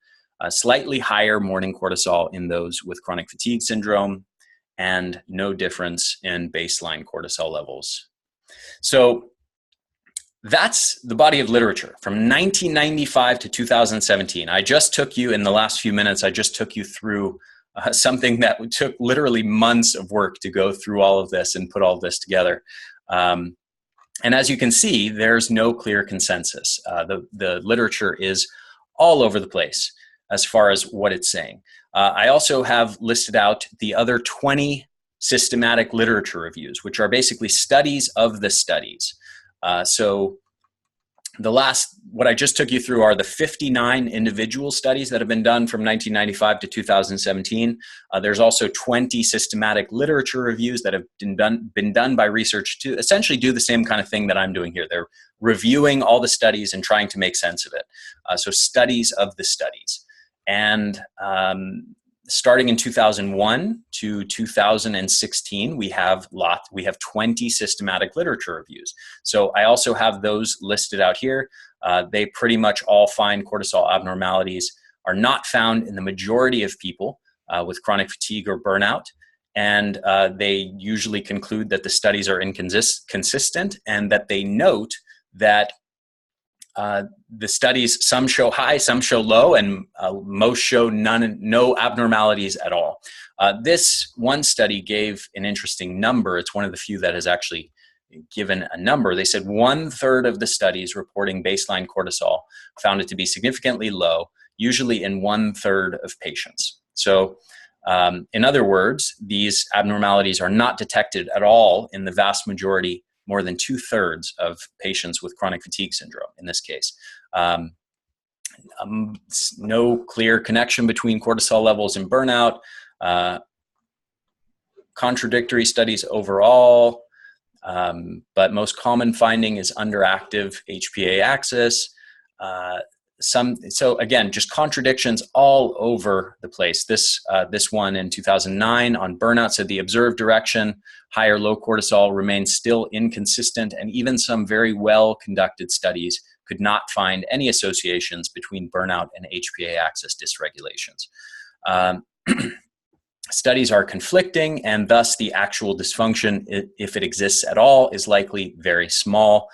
slightly higher morning cortisol in those with chronic fatigue syndrome, and no difference in baseline cortisol levels. So that's the body of literature from 1995 to 2017. I just took you, in the last few minutes, I just took you through something that took literally months of work to go through all of this and put all of this together. And as you can see, there's no clear consensus. The literature is all over the place as far as what it's saying. I also have listed out the other 20 systematic literature reviews, which are basically studies of the studies. So what I just took you through are the 59 individual studies that have been done from 1995 to 2017. There's also 20 systematic literature reviews that have been done by research to essentially do the same kind of thing that I'm doing here. They're reviewing all the studies and trying to make sense of it. So studies of the studies. And starting in 2001 to 2016, we have 20 systematic literature reviews. So I also have those listed out here. They pretty much all find cortisol abnormalities are not found in the majority of people with chronic fatigue or burnout. And they usually conclude that the studies are inconsistent, and that they note that the studies, some show high, some show low, and most show no abnormalities at all. This one study gave an interesting number. It's one of the few that has actually given a number. They said 1/3 of the studies reporting baseline cortisol found it to be significantly low, usually in 1/3 of patients. So in other words, these abnormalities are not detected at all in the vast majority, more than 2/3 of patients with chronic fatigue syndrome in this case. No clear connection between cortisol levels and burnout. Contradictory studies overall, but most common finding is underactive HPA axis. So again, just contradictions all over the place. This one in 2009 on burnout said the observed direction, high or low cortisol, remains still inconsistent, and even some very well conducted studies could not find any associations between burnout and HPA axis dysregulations. Studies are conflicting, and thus the actual dysfunction, if it exists at all, is likely very small.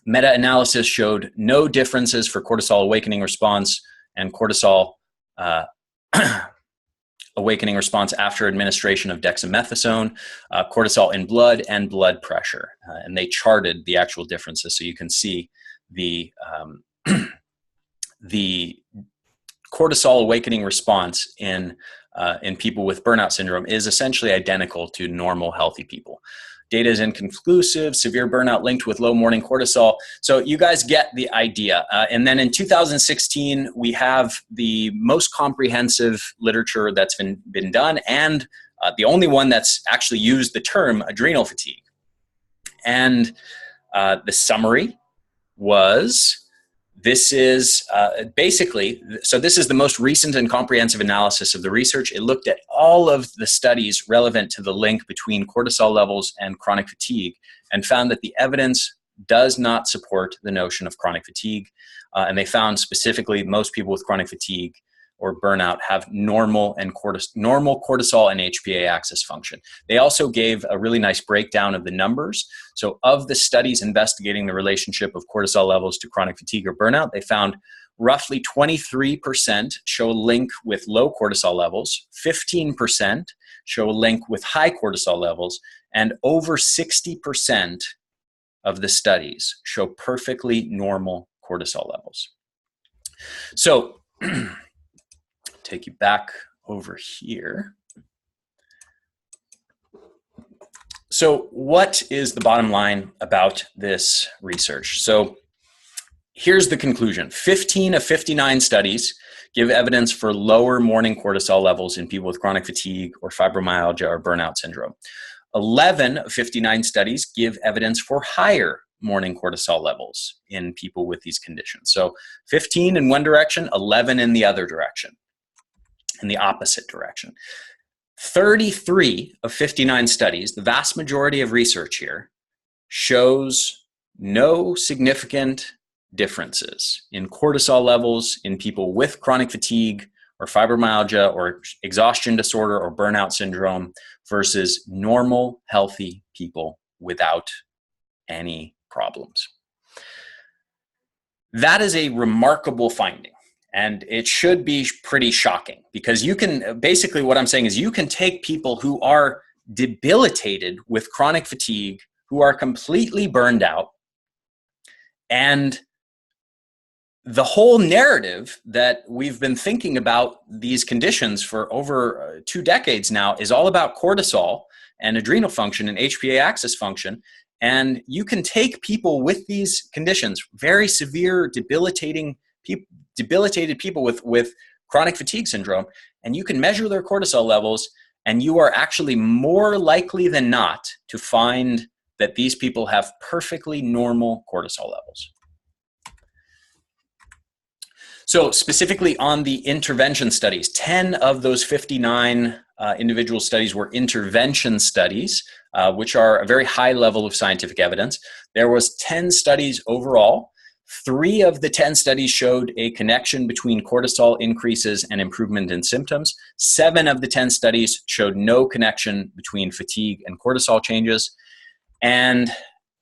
Meta-analysis showed no differences for cortisol awakening response and cortisol awakening response after administration of dexamethasone, cortisol in blood, and blood pressure. And they charted the actual differences, so you can see the cortisol awakening response in people with burnout syndrome is essentially identical to normal healthy people. Data is inconclusive, severe burnout linked with low morning cortisol. So you guys get the idea. And then in 2016, we have the most comprehensive literature that's been done, and the only one that's actually used the term adrenal fatigue. And the summary was, this is basically, so this is the most recent and comprehensive analysis of the research. It looked at all of the studies relevant to the link between cortisol levels and chronic fatigue, and found that the evidence does not support the notion of chronic fatigue. And they found specifically most people with chronic fatigue or burnout have normal cortisol and HPA axis function. They also gave a really nice breakdown of the numbers. So of the studies investigating the relationship of cortisol levels to chronic fatigue or burnout, they found roughly 23% show a link with low cortisol levels, 15% show a link with high cortisol levels, and over 60% of the studies show perfectly normal cortisol levels. So take you back over here. So what is the bottom line about this research? So here's the conclusion. 15 of 59 studies give evidence for lower morning cortisol levels in people with chronic fatigue or fibromyalgia or burnout syndrome. 11 of 59 studies give evidence for higher morning cortisol levels in people with these conditions. So 15 in one direction, 11 in the other direction, in the opposite direction. 33 of 59 studies, the vast majority of research here, shows no significant differences in cortisol levels in people with chronic fatigue or fibromyalgia or exhaustion disorder or burnout syndrome versus normal, healthy people without any problems. That is a remarkable finding. And it should be pretty shocking, because you can, basically what I'm saying is you can take people who are debilitated with chronic fatigue, who are completely burned out, and the whole narrative that we've been thinking about these conditions for over 2 decades now is all about cortisol and adrenal function and HPA axis function. And you can take people with these conditions, very severe, debilitated people with chronic fatigue syndrome, and you can measure their cortisol levels, and you are actually more likely than not to find that these people have perfectly normal cortisol levels. So specifically on the intervention studies, 10 of those 59 individual studies were intervention studies, which are a very high level of scientific evidence. There was 10 studies overall. 3 of the 10 studies showed a connection between cortisol increases and improvement in symptoms. 7 of the 10 studies showed no connection between fatigue and cortisol changes. And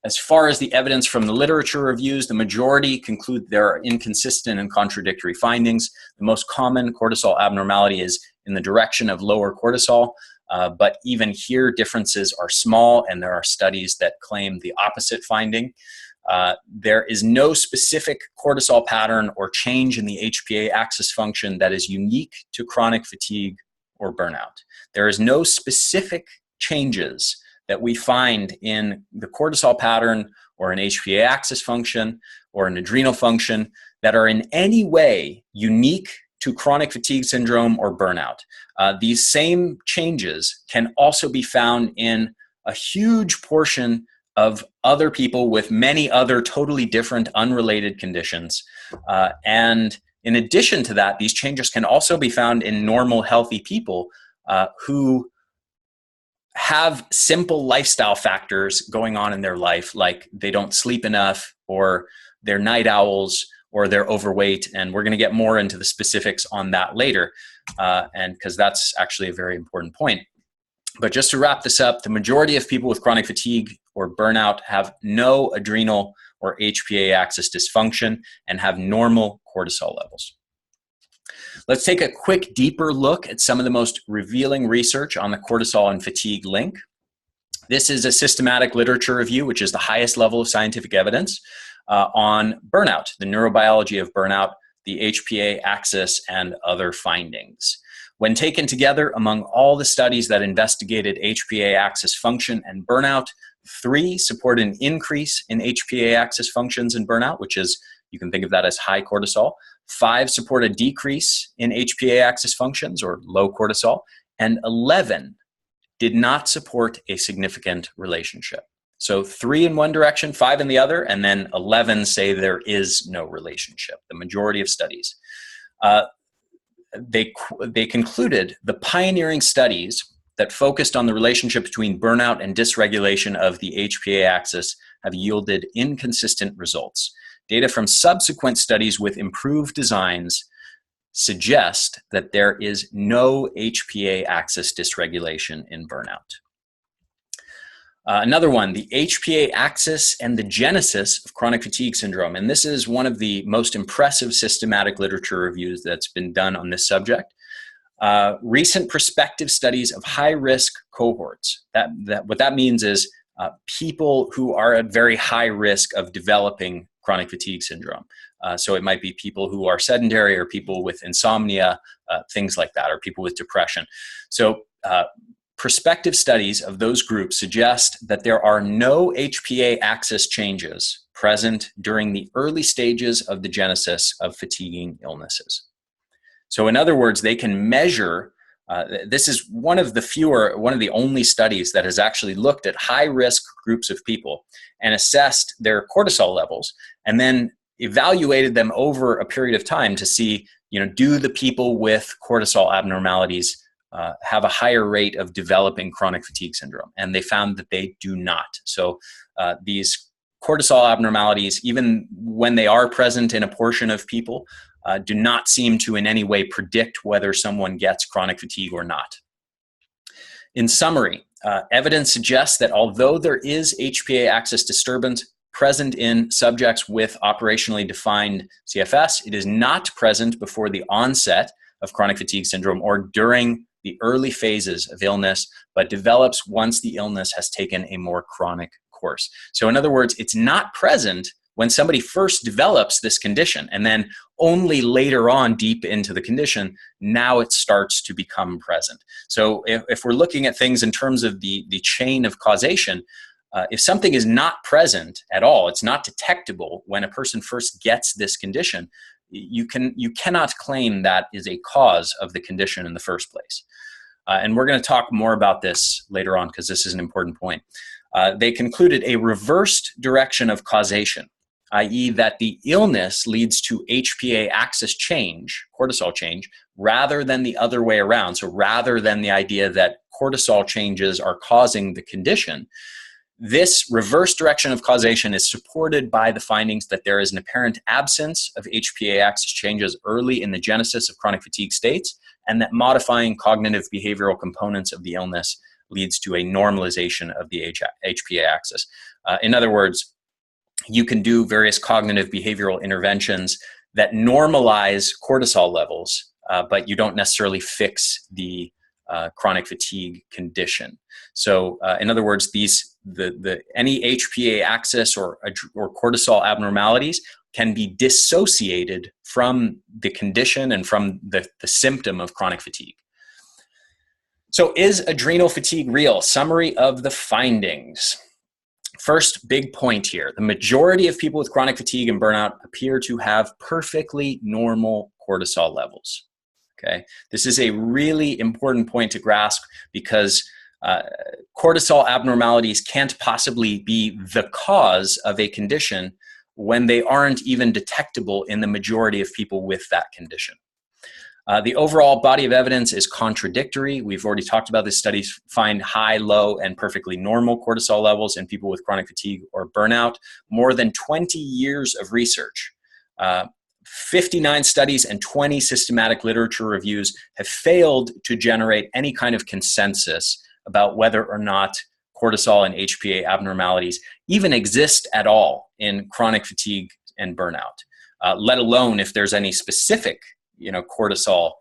as far as the evidence from the literature reviews, the majority conclude there are inconsistent and contradictory findings. The most common cortisol abnormality is in the direction of lower cortisol, but even here differences are small, and there are studies that claim the opposite finding. There is no specific cortisol pattern or change in the HPA axis function that is unique to chronic fatigue or burnout. There is no specific changes that we find in the cortisol pattern or an HPA axis function or an adrenal function that are in any way unique to chronic fatigue syndrome or burnout. These same changes can also be found in a huge portion of other people with many other totally different unrelated conditions. And in addition to that, these changes can also be found in normal, healthy people who have simple lifestyle factors going on in their life, like they don't sleep enough, or they're night owls, or they're overweight. And we're going to get more into the specifics on that later, and because that's actually a very important point. But just to wrap this up, the majority of people with chronic fatigue or burnout have no adrenal or HPA axis dysfunction and have normal cortisol levels. Let's take a quick, deeper look at some of the most revealing research on the cortisol and fatigue link. This is a systematic literature review, which is the highest level of scientific evidence on burnout, the neurobiology of burnout, the HPA axis, and other findings. When taken together among all the studies that investigated HPA axis function and burnout, 3 support an increase in HPA axis functions in burnout, which is, you can think of that as high cortisol. 5 support a decrease in HPA axis functions or low cortisol, and 11 did not support a significant relationship. So 3 in one direction, 5 in the other, and then 11 say there is no relationship, the majority of studies. They concluded the pioneering studies that focused on the relationship between burnout and dysregulation of the HPA axis have yielded inconsistent results. Data from subsequent studies with improved designs suggest that there is no HPA axis dysregulation in burnout. Another one, the HPA axis and the genesis of chronic fatigue syndrome. And this is one of the most impressive systematic literature reviews that's been done on this subject. Recent prospective studies of high-risk cohorts. What that means is people who are at very high risk of developing chronic fatigue syndrome. So it might be people who are sedentary, or people with insomnia, things like that, or people with depression. So prospective studies of those groups suggest that there are no HPA axis changes present during the early stages of the genesis of fatiguing illnesses. So in other words, they can measure, this is one of the only studies that has actually looked at high-risk groups of people and assessed their cortisol levels, and then evaluated them over a period of time to see, do the people with cortisol abnormalities have a higher rate of developing chronic fatigue syndrome? And they found that they do not. So these cortisol abnormalities, even when they are present in a portion of people, do not seem to in any way predict whether someone gets chronic fatigue or not. In summary, evidence suggests that although there is HPA axis disturbance present in subjects with operationally defined CFS, it is not present before the onset of chronic fatigue syndrome or during the early phases of illness, but develops once the illness has taken a more chronic course. So in other words, it's not present when somebody first develops this condition, and then only later on, deep into the condition, now it starts to become present. So if we're looking at things in terms of the chain of causation, if something is not present at all, it's not detectable when a person first gets this condition, you cannot claim that is a cause of the condition in the first place. And we're going to talk more about this later on, because this is an important point. They concluded a reversed direction of causation. i.e. that the illness leads to HPA axis change, cortisol change, rather than the other way around. So rather than the idea that cortisol changes are causing the condition, this reverse direction of causation is supported by the findings that there is an apparent absence of HPA axis changes early in the genesis of chronic fatigue states, and that modifying cognitive behavioral components of the illness leads to a normalization of the HPA axis. In other words, you can do various cognitive behavioral interventions that normalize cortisol levels, but you don't necessarily fix the chronic fatigue condition. So in other words, any HPA axis or cortisol abnormalities can be dissociated from the condition and from the symptom of chronic fatigue. So is adrenal fatigue real? Summary of the findings. First big point here, the majority of people with chronic fatigue and burnout appear to have perfectly normal cortisol levels. Okay, this is a really important point to grasp because cortisol abnormalities can't possibly be the cause of a condition when they aren't even detectable in the majority of people with that condition. The overall body of evidence is contradictory. We've already talked about this. Studies find high, low, and perfectly normal cortisol levels in people with chronic fatigue or burnout. More than 20 years of research, 59 studies and 20 systematic literature reviews have failed to generate any kind of consensus about whether or not cortisol and HPA abnormalities even exist at all in chronic fatigue and burnout, let alone if there's any specific cortisol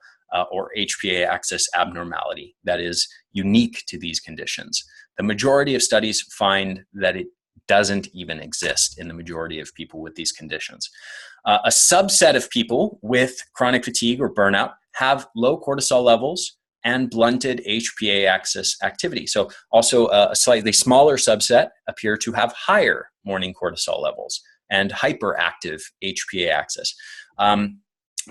or HPA axis abnormality that is unique to these conditions. The majority of studies find that it doesn't even exist in the majority of people with these conditions. A subset of people with chronic fatigue or burnout have low cortisol levels and blunted HPA axis activity. So also a slightly smaller subset appear to have higher morning cortisol levels and hyperactive HPA axis.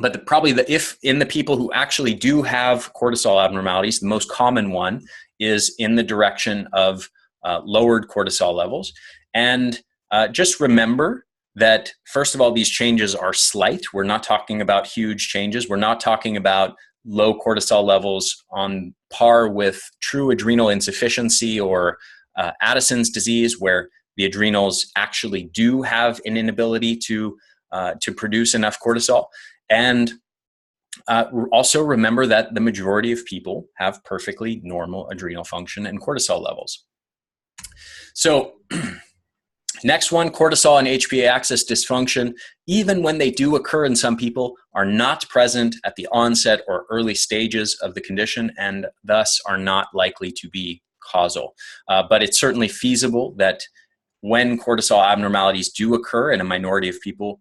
But if in the people who actually do have cortisol abnormalities, the most common one is in the direction of lowered cortisol levels. And just remember that, first of all, these changes are slight. We're not talking about huge changes. We're not talking about low cortisol levels on par with true adrenal insufficiency or Addison's disease, where the adrenals actually do have an inability to produce enough cortisol. And also remember that the majority of people have perfectly normal adrenal function and cortisol levels. So next one, cortisol and HPA axis dysfunction, even when they do occur in some people, are not present at the onset or early stages of the condition and thus are not likely to be causal. But it's certainly feasible that when cortisol abnormalities do occur in a minority of people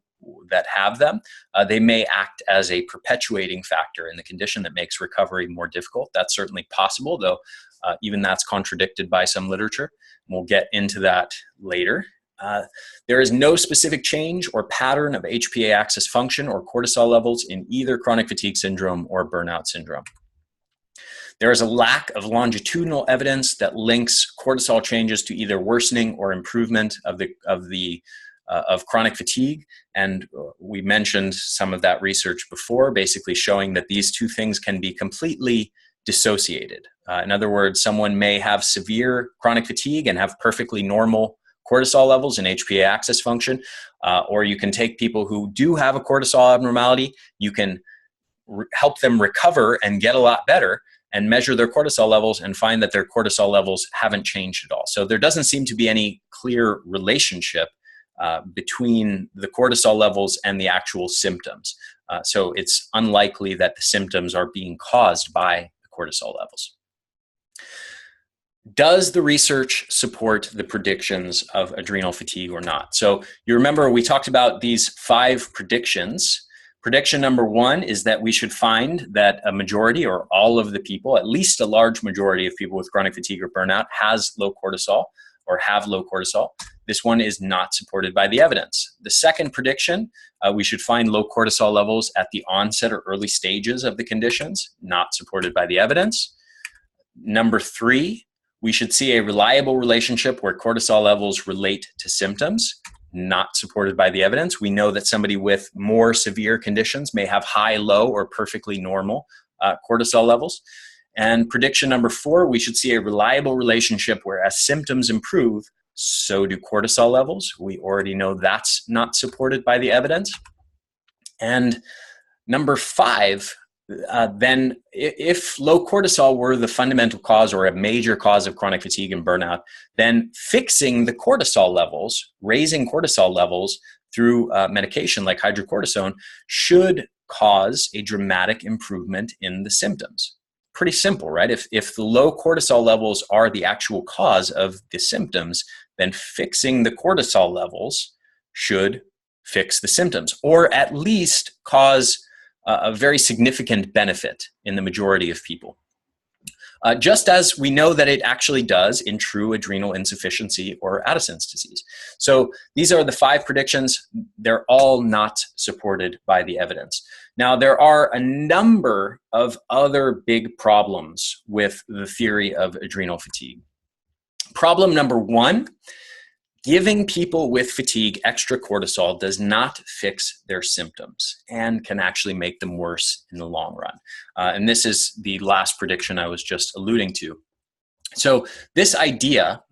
that have them, they may act as a perpetuating factor in the condition that makes recovery more difficult. That's certainly possible, though even that's contradicted by some literature. We'll get into that later. There is no specific change or pattern of HPA axis function or cortisol levels in either chronic fatigue syndrome or burnout syndrome. There is a lack of longitudinal evidence that links cortisol changes to either worsening or improvement of chronic fatigue, and we mentioned some of that research before, basically showing that these two things can be completely dissociated. In other words, someone may have severe chronic fatigue and have perfectly normal cortisol levels and HPA axis function, or you can take people who do have a cortisol abnormality, you can help them recover and get a lot better and measure their cortisol levels and find that their cortisol levels haven't changed at all. So there doesn't seem to be any clear relationship between the cortisol levels and the actual symptoms. So it's unlikely that the symptoms are being caused by the cortisol levels. Does the research support the predictions of adrenal fatigue or not? So you remember we talked about these 5 predictions. Prediction number 1 is that we should find that a majority or all of the people, at least a large majority of people with chronic fatigue or burnout, has low cortisol or have low cortisol. This one is not supported by the evidence. The second prediction, we should find low cortisol levels at the onset or early stages of the conditions, not supported by the evidence. Number 3, we should see a reliable relationship where cortisol levels relate to symptoms, not supported by the evidence. We know that somebody with more severe conditions may have high, low, or perfectly normal cortisol levels. And prediction number 4, we should see a reliable relationship where as symptoms improve, so do cortisol levels. We already know that's not supported by the evidence. And number 5, then if low cortisol were the fundamental cause or a major cause of chronic fatigue and burnout, then fixing the cortisol levels, raising cortisol levels through medication like hydrocortisone should cause a dramatic improvement in the symptoms. Pretty simple, right? If the low cortisol levels are the actual cause of the symptoms, then fixing the cortisol levels should fix the symptoms, or at least cause a very significant benefit in the majority of people. Just as we know that it actually does in true adrenal insufficiency or Addison's disease. So these are the 5 predictions. They're all not supported by the evidence. Now, there are a number of other big problems with the theory of adrenal fatigue. Problem number 1, giving people with fatigue extra cortisol does not fix their symptoms and can actually make them worse in the long run. And this is the last prediction I was just alluding to. So this idea,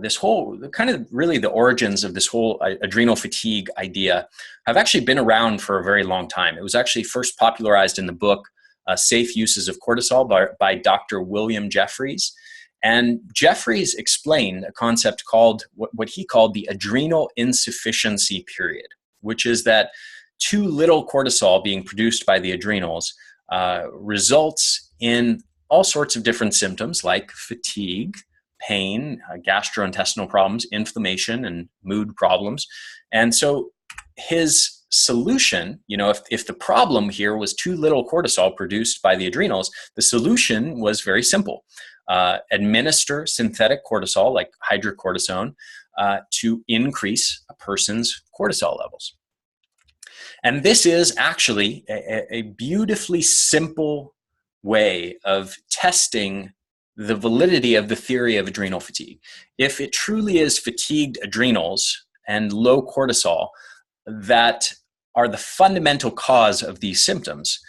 this whole, kind of really the origins of this whole adrenal fatigue idea have actually been around for a very long time. It was actually first popularized in the book, Safe Uses of Cortisol by Dr. William Jeffries. And Jeffries explained a concept called what he called the adrenal insufficiency period, which is that too little cortisol being produced by the adrenals results in all sorts of different symptoms like fatigue, pain, gastrointestinal problems, inflammation, and mood problems. And so his solution, if the problem here was too little cortisol produced by the adrenals, the solution was very simple. Administer synthetic cortisol like hydrocortisone to increase a person's cortisol levels. And this is actually a beautifully simple way of testing the validity of the theory of adrenal fatigue. If it truly is fatigued adrenals and low cortisol that are the fundamental cause of these symptoms,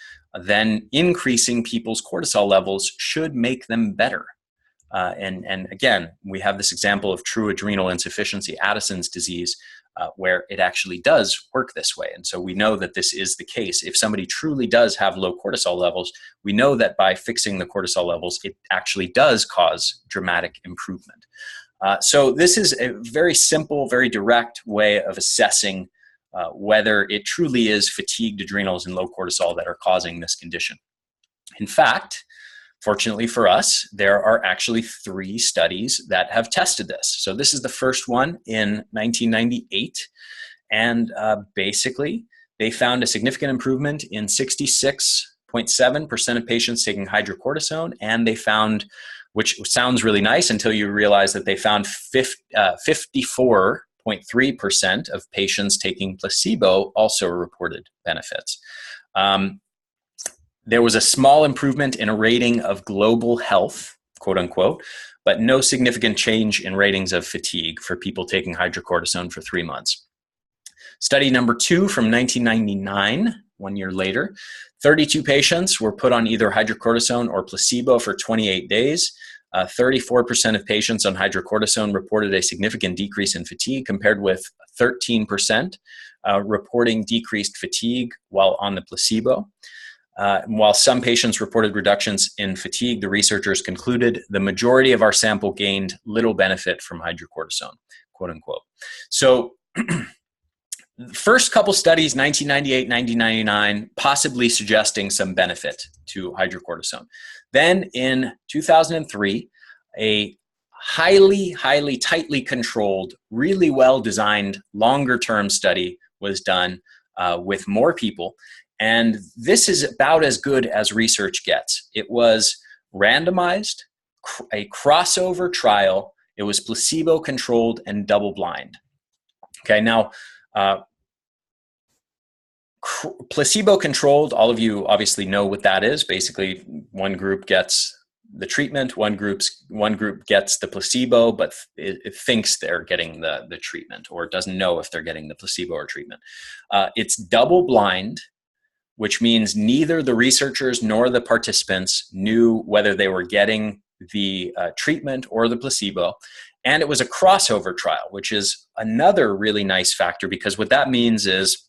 then increasing people's cortisol levels should make them better. And again, we have this example of true adrenal insufficiency, Addison's disease, where it actually does work this way. And so we know that this is the case. If somebody truly does have low cortisol levels, we know that by fixing the cortisol levels, it actually does cause dramatic improvement. So this is a very simple, very direct way of assessing whether it truly is fatigued adrenals and low cortisol that are causing this condition. In fact, fortunately for us, there are actually 3 studies that have tested this. So this is the first one in 1998. And basically, they found a significant improvement in 66.7% of patients taking hydrocortisone. And they found, which sounds really nice until you realize that they found 54.3% of patients taking placebo also reported benefits. There was a small improvement in a rating of global health, quote unquote, but no significant change in ratings of fatigue for people taking hydrocortisone for 3 months. Study number 2 from 1999, 1 year later, 32 patients were put on either hydrocortisone or placebo for 28 days. 34% of patients on hydrocortisone reported a significant decrease in fatigue compared with 13% reporting decreased fatigue while on the placebo. While some patients reported reductions in fatigue, the researchers concluded the majority of our sample gained little benefit from hydrocortisone, quote unquote. So first couple studies, 1998, 1999, possibly suggesting some benefit to hydrocortisone. Then in 2003, a highly tightly controlled, really well-designed, longer-term study was done with more people. And this is about as good as research gets. It was randomized, a crossover trial. It was placebo-controlled and double-blind. Okay, now, placebo-controlled, all of you obviously know what that is. Basically, one group gets the treatment. One group gets the placebo, but it thinks they're getting the treatment, or doesn't know if they're getting the placebo or treatment. It's double blind, which means neither the researchers nor the participants knew whether they were getting the treatment or the placebo. And it was a crossover trial, which is another really nice factor, because what that means is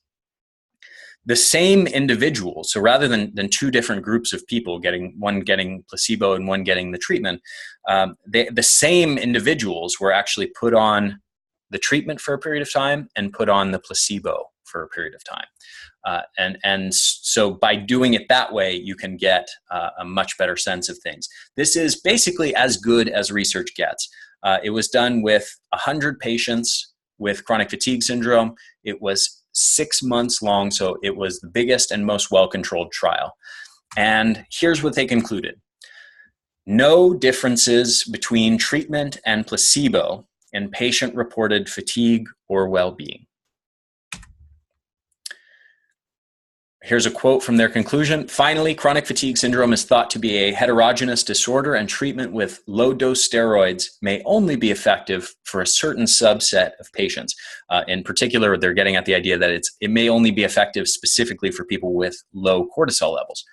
the same individuals, so rather than two different groups of people, one getting placebo and one getting the treatment, the same individuals were actually put on the treatment for a period of time and put on the placebo for a period of time. And so by doing it that way, you can get a much better sense of things. This is basically as good as research gets. It was done with 100 patients with chronic fatigue syndrome. It was 6 months long, so it was the biggest and most well-controlled trial. And here's what they concluded. No differences between treatment and placebo in patient-reported fatigue or well-being. Here's a quote from their conclusion. Finally, chronic fatigue syndrome is thought to be a heterogeneous disorder, and treatment with low-dose steroids may only be effective for a certain subset of patients. In particular, they're getting at the idea that it may only be effective specifically for people with low cortisol levels.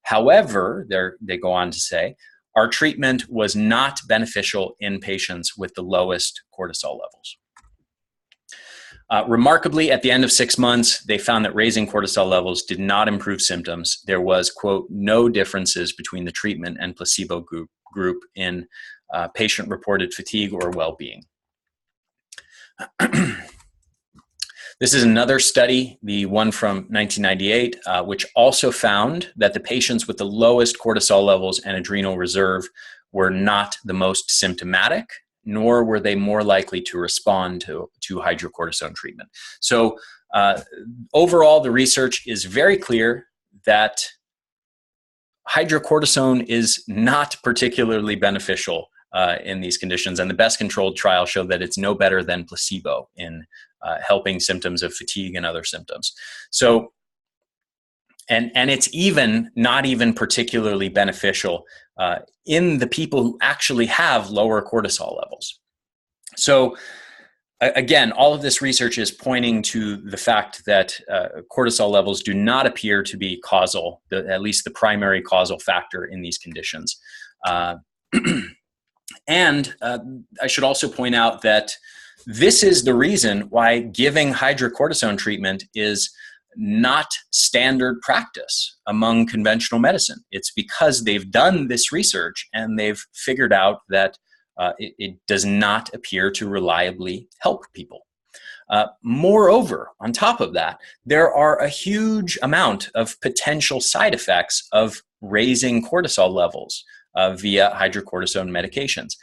However, they go on to say, our treatment was not beneficial in patients with the lowest cortisol levels. Remarkably, at the end of 6 months, they found that raising cortisol levels did not improve symptoms. There was, quote, no differences between the treatment and placebo group in patient-reported fatigue or well-being. This is another study, the one from 1998, which also found that the patients with the lowest cortisol levels and adrenal reserve were not the most symptomatic, nor were they more likely to respond to hydrocortisone treatment. So overall, the research is very clear that hydrocortisone is not particularly beneficial in these conditions, and the best controlled trial showed that it's no better than placebo in helping symptoms of fatigue and other symptoms. So, and it's not even particularly beneficial in the people who actually have lower cortisol levels. So again, all of this research is pointing to the fact that cortisol levels do not appear to be causal, at least the primary causal factor in these conditions. And I should also point out that this is the reason why giving hydrocortisone treatment is not standard practice among conventional medicine. It's because they've done this research and they've figured out that it does not appear to reliably help people. Moreover, on top of that, there are a huge amount of potential side effects of raising cortisol levels via hydrocortisone medications.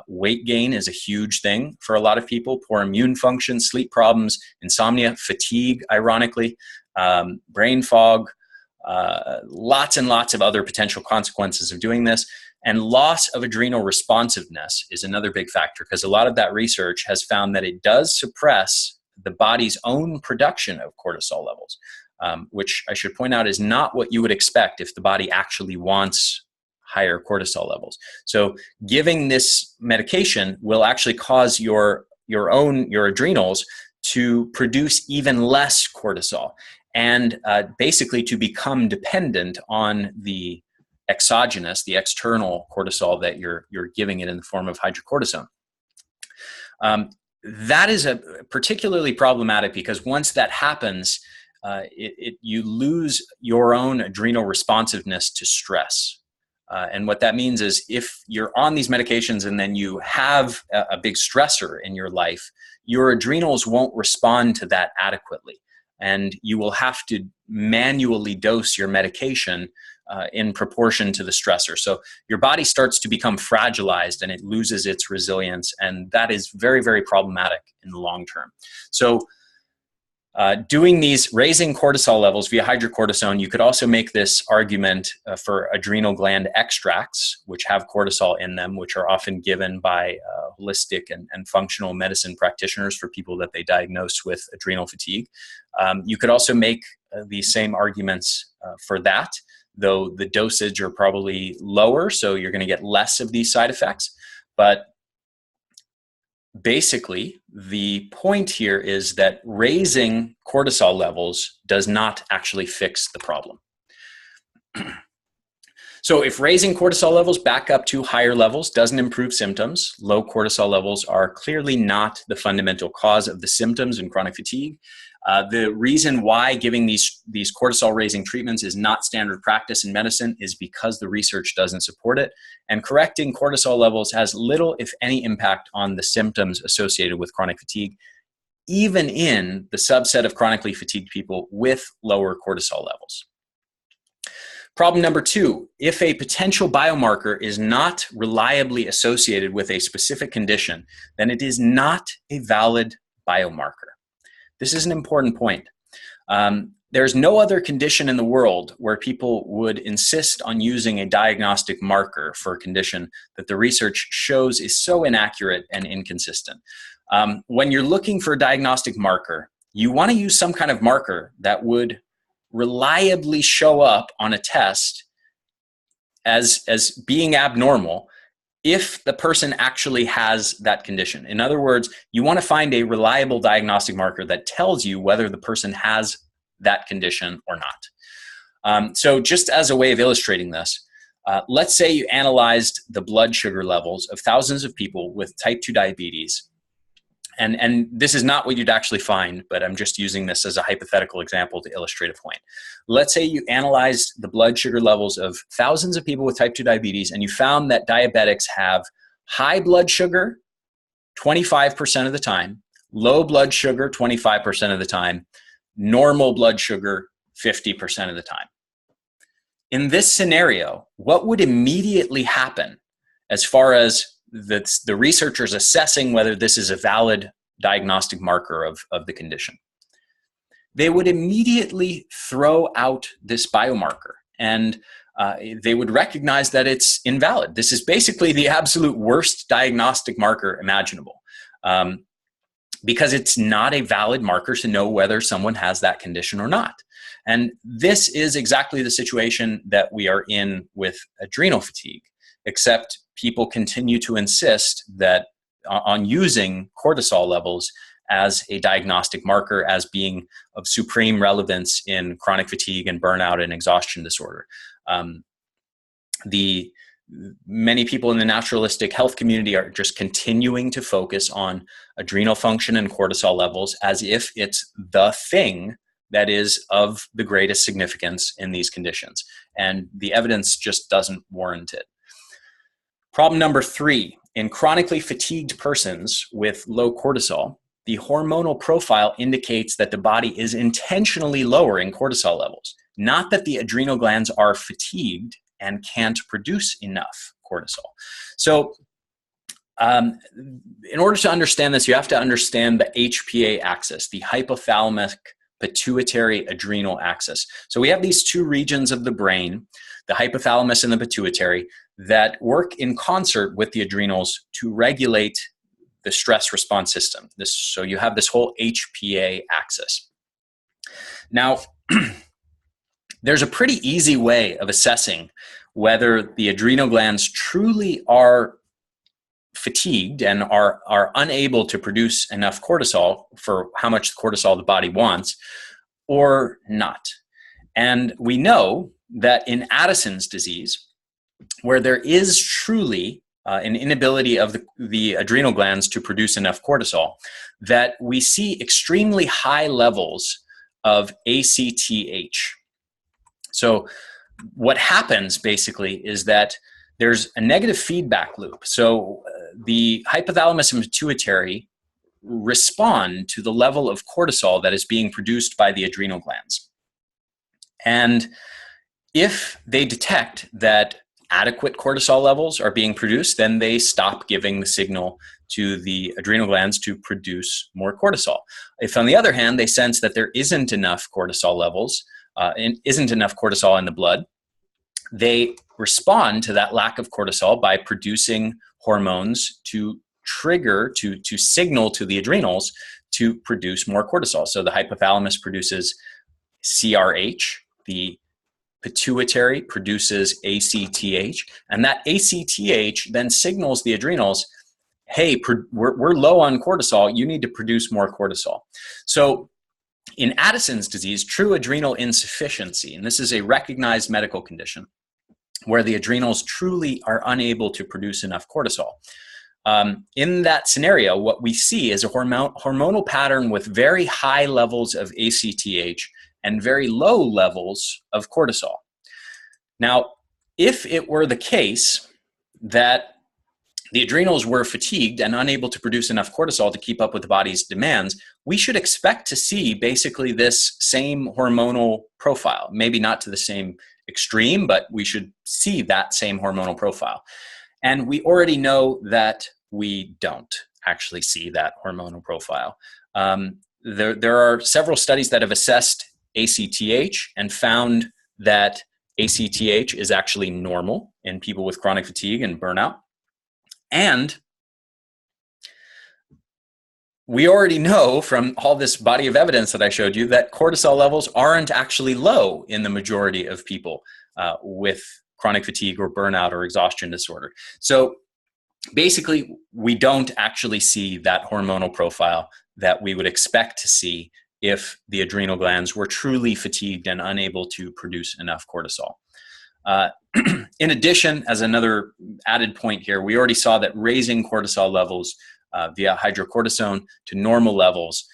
Weight gain is a huge thing for a lot of people, poor immune function, sleep problems, insomnia, fatigue, ironically, brain fog, lots and lots of other potential consequences of doing this. And loss of adrenal responsiveness is another big factor, because a lot of that research has found that it does suppress the body's own production of cortisol levels, which I should point out is not what you would expect if the body actually wants higher cortisol levels. So giving this medication will actually cause your adrenals to produce even less cortisol, and basically to become dependent on the exogenous, the external cortisol that you're giving it in the form of hydrocortisone. That is particularly problematic, because once that happens, you lose your own adrenal responsiveness to stress. And what that means is, if you're on these medications and then you have a big stressor in your life, your adrenals won't respond to that adequately. And you will have to manually dose your medication in proportion to the stressor. So your body starts to become fragilized and it loses its resilience. And that is very, very problematic in the long term. So doing these, raising cortisol levels via hydrocortisone, you could also make this argument for adrenal gland extracts, which have cortisol in them, which are often given by holistic and functional medicine practitioners for people that they diagnose with adrenal fatigue. You could also make these same arguments for that. though the dosage are probably lower, so you're going to get less of these side effects. But basically, the point here is that raising cortisol levels does not actually fix the problem. So if raising cortisol levels back up to higher levels doesn't improve symptoms, low cortisol levels are clearly not the fundamental cause of the symptoms in chronic fatigue. The reason why giving these cortisol-raising treatments is not standard practice in medicine is because the research doesn't support it. And correcting cortisol levels has little, if any, impact on the symptoms associated with chronic fatigue, even in the subset of chronically fatigued people with lower cortisol levels. Problem number 2, if a potential biomarker is not reliably associated with a specific condition, then it is not a valid biomarker. This is an important point. There's no other condition in the world where people would insist on using a diagnostic marker for a condition that the research shows is so inaccurate and inconsistent. When you're looking for a diagnostic marker, you want to use some kind of marker that would reliably show up on a test as being abnormal if the person actually has that condition. In other words, you want to find a reliable diagnostic marker that tells you whether the person has that condition or not. So just as a way of illustrating this, let's say you analyzed the blood sugar levels of thousands of people with type 2 diabetes. And this is not what you'd actually find, but I'm just using this as a hypothetical example to illustrate a point. Let's say you analyzed the blood sugar levels of thousands of people with type 2 diabetes, and you found that diabetics have high blood sugar 25% of the time, low blood sugar 25% of the time, normal blood sugar 50% of the time. In this scenario, what would immediately happen as far as the researchers assessing whether this is a valid diagnostic marker of the condition? They would immediately throw out this biomarker, and they would recognize that it's invalid. This is basically the absolute worst diagnostic marker imaginable, because it's not a valid marker to know whether someone has that condition or not. And this is exactly the situation that we are in with adrenal fatigue, except people continue to insist that on using cortisol levels as a diagnostic marker, as being of supreme relevance in chronic fatigue and burnout and exhaustion disorder. Many people in the naturalistic health community are just continuing to focus on adrenal function and cortisol levels as if it's the thing that is of the greatest significance in these conditions. And the evidence just doesn't warrant it. Problem number 3, in chronically fatigued persons with low cortisol, the hormonal profile indicates that the body is intentionally lowering cortisol levels, not that the adrenal glands are fatigued and can't produce enough cortisol. So in order to understand this, you have to understand the HPA axis, the Hypothalamic-Pituitary-Adrenal axis. So we have these two regions of the brain, the hypothalamus and the pituitary, that work in concert with the adrenals to regulate the stress response system. So you have this whole HPA axis. Now, there's a pretty easy way of assessing whether the adrenal glands truly are fatigued and are unable to produce enough cortisol for how much cortisol the body wants or not. And we know that in Addison's disease, where there is truly an inability of the adrenal glands to produce enough cortisol, that we see extremely high levels of ACTH. So what happens basically is that there's a negative feedback loop. So the hypothalamus and pituitary respond to the level of cortisol that is being produced by the adrenal glands. And if they detect that adequate cortisol levels are being produced, then they stop giving the signal to the adrenal glands to produce more cortisol. If, on the other hand, they sense that there isn't enough cortisol levels, and isn't enough cortisol in the blood, they respond to that lack of cortisol by producing hormones to trigger, to signal to the adrenals to produce more cortisol. So the hypothalamus produces CRH, the pituitary produces ACTH, and that ACTH then signals the adrenals, hey, we're low on cortisol, you need to produce more cortisol. So in Addison's disease, true adrenal insufficiency, and this is a recognized medical condition where the adrenals truly are unable to produce enough cortisol. In that scenario, what we see is a hormonal pattern with very high levels of ACTH and very low levels of cortisol. Now, if it were the case that the adrenals were fatigued and unable to produce enough cortisol to keep up with the body's demands, we should expect to see basically this same hormonal profile. Maybe not to the same extreme, but we should see that same hormonal profile. And we already know that we don't actually see that hormonal profile. There are several studies that have assessed ACTH and found that ACTH is actually normal in people with chronic fatigue and burnout. And we already know from all this body of evidence that I showed you that cortisol levels aren't actually low in the majority of people with chronic fatigue or burnout or exhaustion disorder. So basically, we don't actually see that hormonal profile that we would expect to see if the adrenal glands were truly fatigued and unable to produce enough cortisol. In addition, as another added point here, we already saw that raising cortisol levels via hydrocortisone to normal levels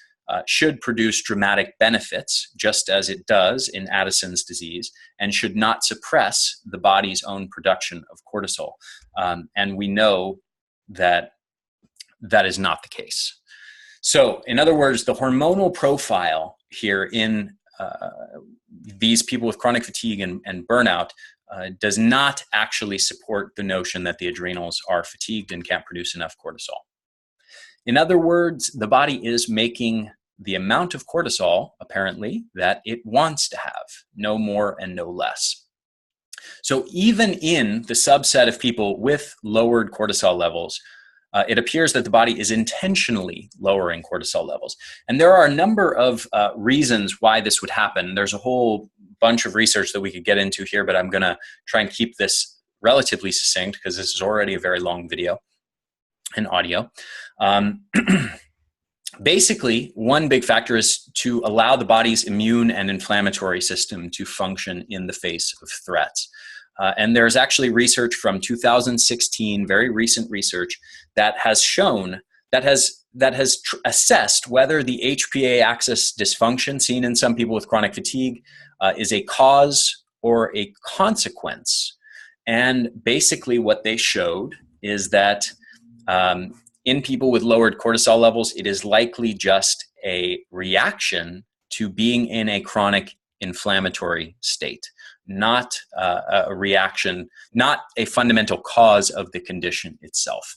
should produce dramatic benefits, just as it does in Addison's disease, and should not suppress the body's own production of cortisol. And we know that that is not the case. So, in other words, the hormonal profile here in these people with chronic fatigue and burnout does not actually support the notion that the adrenals are fatigued and can't produce enough cortisol. In other words, the body is making the amount of cortisol, apparently, that it wants to have, no more and no less. So even in the subset of people with lowered cortisol levels, it appears that the body is intentionally lowering cortisol levels. And there are a number of reasons why this would happen. There's a whole bunch of research that we could get into here, but I'm going to try and keep this relatively succinct because this is already a very long video and audio. Basically, one big factor is to allow the body's immune and inflammatory system to function in the face of threats. And there's actually research from 2016, very recent research, that has shown, that has assessed whether the HPA axis dysfunction seen in some people with chronic fatigue is a cause or a consequence. And basically what they showed is that in people with lowered cortisol levels, it is likely just a reaction to being in a chronic inflammatory state, not a reaction, not a fundamental cause of the condition itself.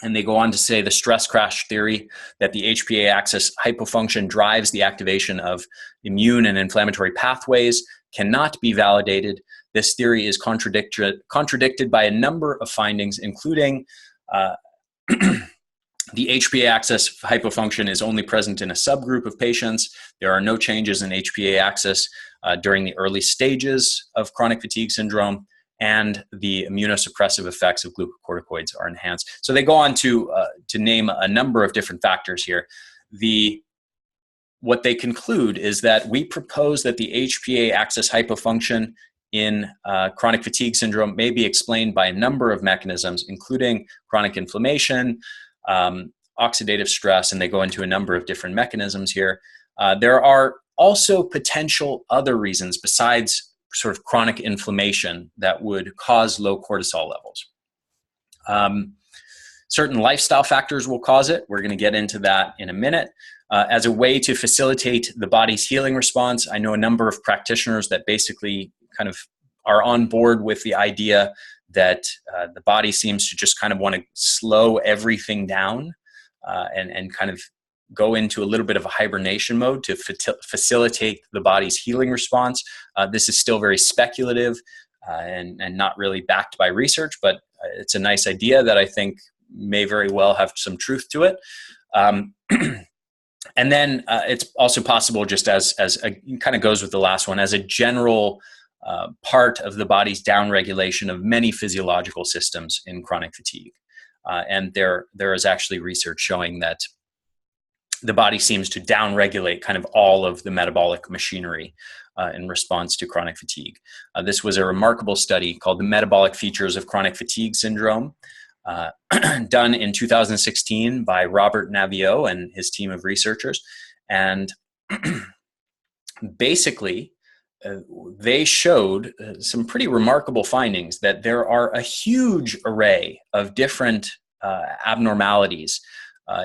And they go on to say the stress crash theory, that the HPA axis hypofunction drives the activation of immune and inflammatory pathways, cannot be validated. This theory is contradicted by a number of findings, including the HPA axis hypofunction is only present in a subgroup of patients. There are no changes in HPA axis during the early stages of chronic fatigue syndrome, and the immunosuppressive effects of glucocorticoids are enhanced. So they go on to name a number of different factors here. What they conclude is that we propose that the HPA axis hypofunction in chronic fatigue syndrome may be explained by a number of mechanisms, including chronic inflammation, oxidative stress, and they go into a number of different mechanisms here. There are also potential other reasons besides sort of chronic inflammation that would cause low cortisol levels. Certain lifestyle factors will cause it. We're going to get into that in a minute. As a way to facilitate the body's healing response, I know a number of practitioners that basically kind of are on board with the idea that the body seems to just kind of want to slow everything down and kind of go into a little bit of a hibernation mode to facilitate the body's healing response. This is still very speculative and not really backed by research, but it's a nice idea that I think may very well have some truth to it. And then it's also possible, just as kind of goes with the last one, as a general part of the body's downregulation of many physiological systems in chronic fatigue. And there is actually research showing that the body seems to downregulate kind of all of the metabolic machinery in response to chronic fatigue. This was a remarkable study called the Metabolic Features of Chronic Fatigue Syndrome, done in 2016 by Robert Naviaux and his team of researchers. And basically, they showed some pretty remarkable findings that there are a huge array of different abnormalities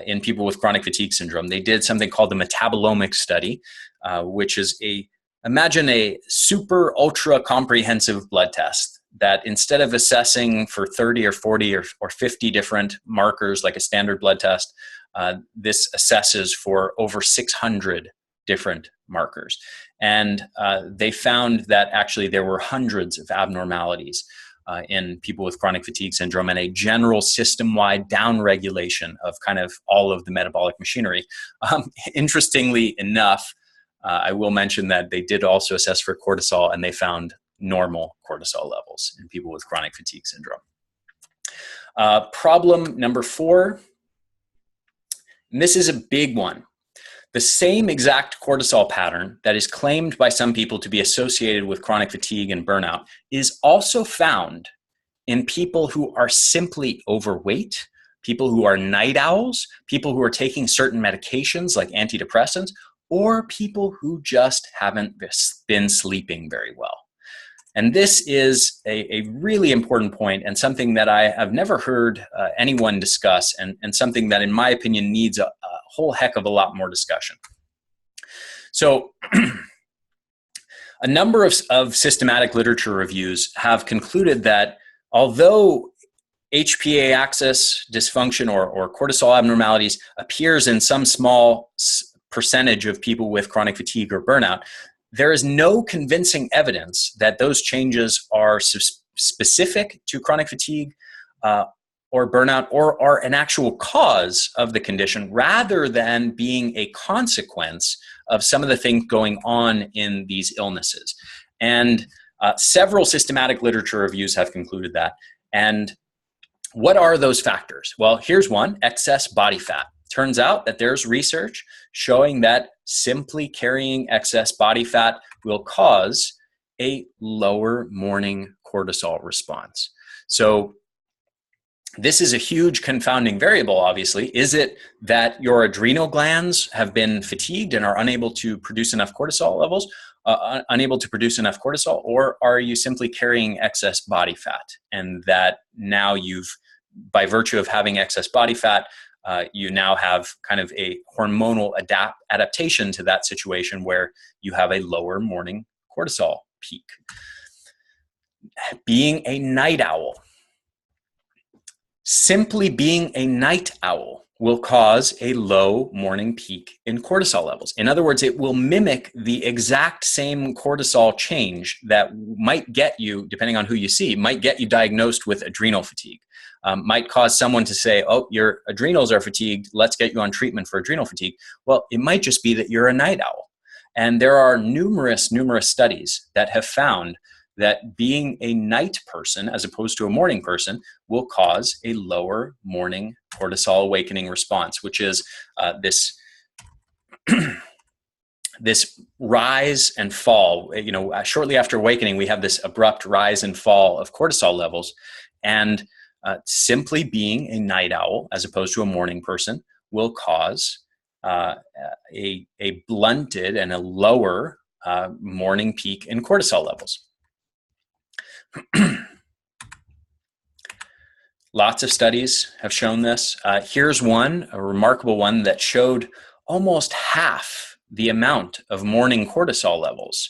in people with chronic fatigue syndrome. They did something called the Metabolomic study, which is imagine a super ultra comprehensive blood test that instead of assessing for 30 or 40 or 50 different markers like a standard blood test, this assesses for over 600 different markers. And they found that actually there were hundreds of abnormalities in people with chronic fatigue syndrome and a general system-wide downregulation of kind of all of the metabolic machinery. Interestingly enough, I will mention that they did also assess for cortisol, and they found normal cortisol levels in people with chronic fatigue syndrome. Problem number 4, and this is a big one. The same exact cortisol pattern that is claimed by some people to be associated with chronic fatigue and burnout is also found in people who are simply overweight, people who are night owls, people who are taking certain medications like antidepressants, or people who just haven't been sleeping very well. And this is a really important point and something that I have never heard anyone discuss, and something that, in my opinion, needs a whole heck of a lot more discussion. So a number of systematic literature reviews have concluded that although HPA axis dysfunction or cortisol abnormalities appears in some small percentage of people with chronic fatigue or burnout, there is no convincing evidence that those changes are specific to chronic fatigue or burnout, or are an actual cause of the condition, rather than being a consequence of some of the things going on in these illnesses. And several systematic literature reviews have concluded that. And what are those factors? Well, here's one: excess body fat. Turns out that there's research showing that simply carrying excess body fat will cause a lower morning cortisol response. So this is a huge confounding variable, obviously. Is it that your adrenal glands have been fatigued and are unable to produce enough cortisol levels, or are you simply carrying excess body fat? And that now by virtue of having excess body fat, you now have kind of a hormonal adaptation to that situation where you have a lower morning cortisol peak. Being a night owl. Simply being a night owl will cause a low morning peak in cortisol levels. In other words, it will mimic the exact same cortisol change that might get you, depending on who you see, might get you diagnosed with adrenal fatigue. Might cause someone to say, oh, your adrenals are fatigued, let's get you on treatment for adrenal fatigue. Well, it might just be that you're a night owl. And there are numerous studies that have found that being a night person as opposed to a morning person will cause a lower morning cortisol awakening response, which is this rise and fall. Shortly after awakening, we have this abrupt rise and fall of cortisol levels. And simply being a night owl as opposed to a morning person will cause a blunted and a lower morning peak in cortisol levels. Lots of studies have shown this. Here's one, a remarkable one, that showed almost half the amount of morning cortisol levels,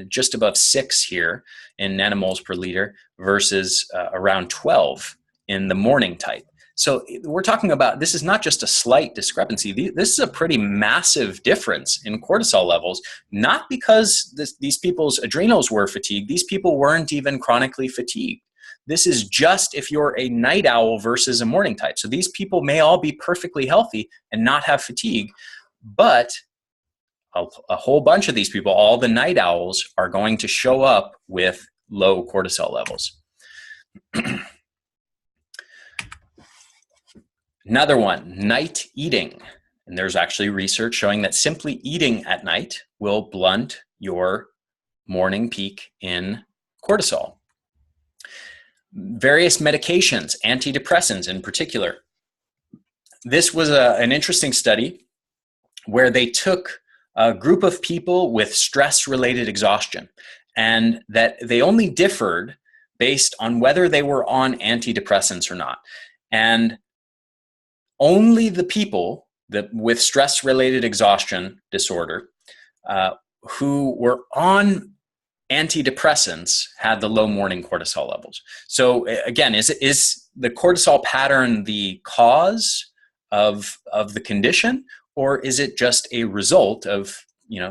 just above 6 here in nanomoles per liter versus around 12 in the morning type. So we're talking about, this is not just a slight discrepancy. This is a pretty massive difference in cortisol levels, not because these people's adrenals were fatigued. These people weren't even chronically fatigued. This is just if you're a night owl versus a morning type. So these people may all be perfectly healthy and not have fatigue, but a whole bunch of these people, all the night owls, are going to show up with low cortisol levels. Another one, night eating. And there's actually research showing that simply eating at night will blunt your morning peak in cortisol. Various medications, antidepressants in particular. This was an interesting study where they took a group of people with stress-related exhaustion, and that they only differed based on whether they were on antidepressants or not. And only the people that with stress-related exhaustion disorder who were on antidepressants had the low morning cortisol levels. So again, is the cortisol pattern the cause of the condition, or is it just a result of